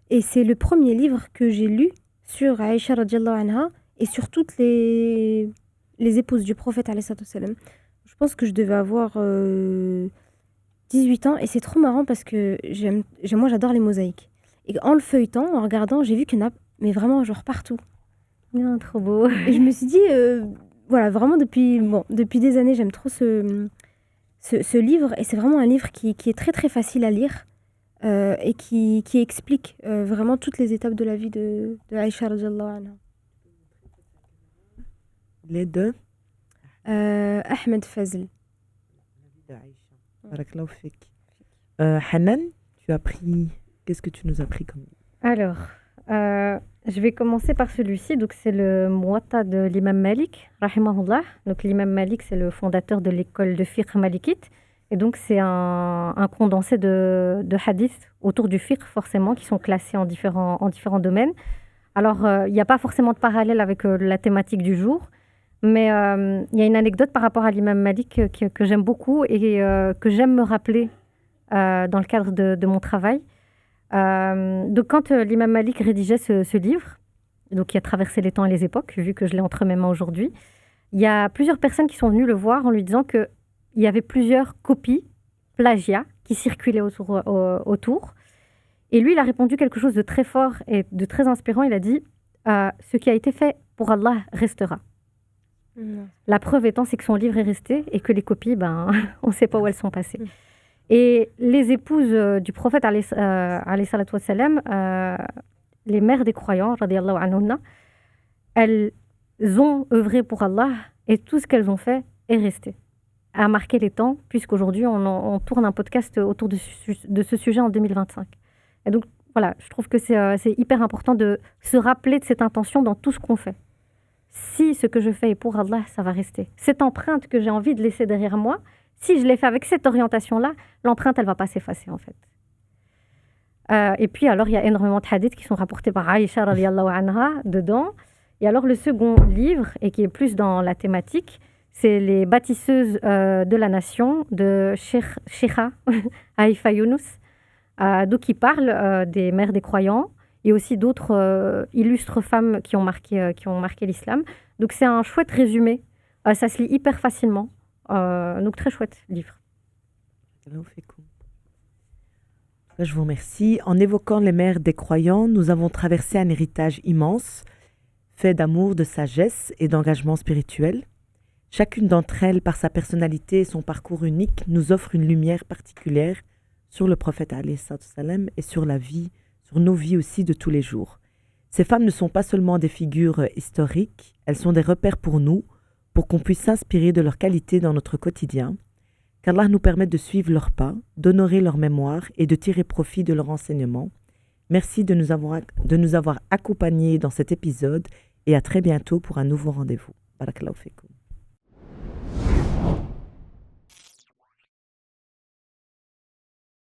Et c'est le premier livre que j'ai lu sur Aïcha radiallahu anha et sur toutes les épouses du prophète alayhi sallam. Je pense que je devais avoir 18 ans et c'est trop marrant parce que moi j'adore les mosaïques. Et en le feuilletant, en regardant, j'ai vu qu'il y en a, mais vraiment genre partout. Non, trop beau. Et je me suis dit, voilà, vraiment depuis des années, j'aime trop ce livre. Et c'est vraiment un livre qui est très très facile à lire et qui explique vraiment toutes les étapes de la vie de Aïcha radiallahu anha. Les deux Ahmed Fazl. Barakallahu fik. Hanan, qu'est-ce que tu nous as pris comme livre? Alors, je vais commencer par celui-ci. Donc, c'est le Muwatta de l'imam Malik, rahimahullah. Donc, l'imam Malik, c'est le fondateur de l'école de fiqh malikite. Et donc, c'est un condensé de hadiths autour du fiqh, forcément, qui sont classés en différents domaines. Alors, il n'y a pas forcément de parallèle avec la thématique du jour, mais il y a une anecdote par rapport à l'imam Malik que j'aime beaucoup et que j'aime me rappeler dans le cadre de mon travail. Donc, quand l'imam Malik rédigeait ce livre, donc qui a traversé les temps et les époques, vu que je l'ai entre mes mains aujourd'hui, il y a plusieurs personnes qui sont venues le voir en lui disant qu'il y avait plusieurs copies, plagiats, qui circulaient autour. Et lui, il a répondu quelque chose de très fort et de très inspirant. Il a dit ce qui a été fait pour Allah restera. La preuve étant, c'est que son livre est resté et que les copies, on ne sait pas où elles sont passées. Et les épouses du prophète, alayhi salatu wassalam, les mères des croyants, radiyallahu anhunna, elles ont œuvré pour Allah et tout ce qu'elles ont fait est resté, a marqué les temps, puisqu'aujourd'hui, on tourne un podcast autour de ce sujet en 2025. Et donc, voilà, je trouve que c'est hyper important de se rappeler de cette intention dans tout ce qu'on fait. Si ce que je fais est pour Allah, ça va rester. Cette empreinte que j'ai envie de laisser derrière moi, si je l'ai fait avec cette orientation-là, l'empreinte, elle ne va pas s'effacer, en fait. Et puis, alors, il y a énormément de hadiths qui sont rapportés par Aïcha, radiyallahu anha, dedans. Et alors, le second livre, et qui est plus dans la thématique, c'est Les bâtisseuses de la nation de Sheikha Haifa Younous. Donc, il parle des mères des croyants et aussi d'autres illustres femmes qui ont marqué l'islam. Donc, c'est un chouette résumé. Ça se lit hyper facilement. Donc, très chouette livre. Je vous remercie. En évoquant les mères des croyants, nous avons traversé un héritage immense, fait d'amour, de sagesse et d'engagement spirituel. Chacune d'entre elles, par sa personnalité et son parcours unique, nous offre une lumière particulière sur le prophète alayhi salam et sur la vie, sur nos vies aussi de tous les jours. Ces femmes ne sont pas seulement des figures historiques, elles sont des repères pour nous, pour qu'on puisse s'inspirer de leurs qualités dans notre quotidien, qu'Allah nous permette de suivre leurs pas, d'honorer leur mémoire et de tirer profit de leur enseignement. Merci de nous avoir accompagnés dans cet épisode et à très bientôt pour un nouveau rendez-vous. Barakallahu fikum.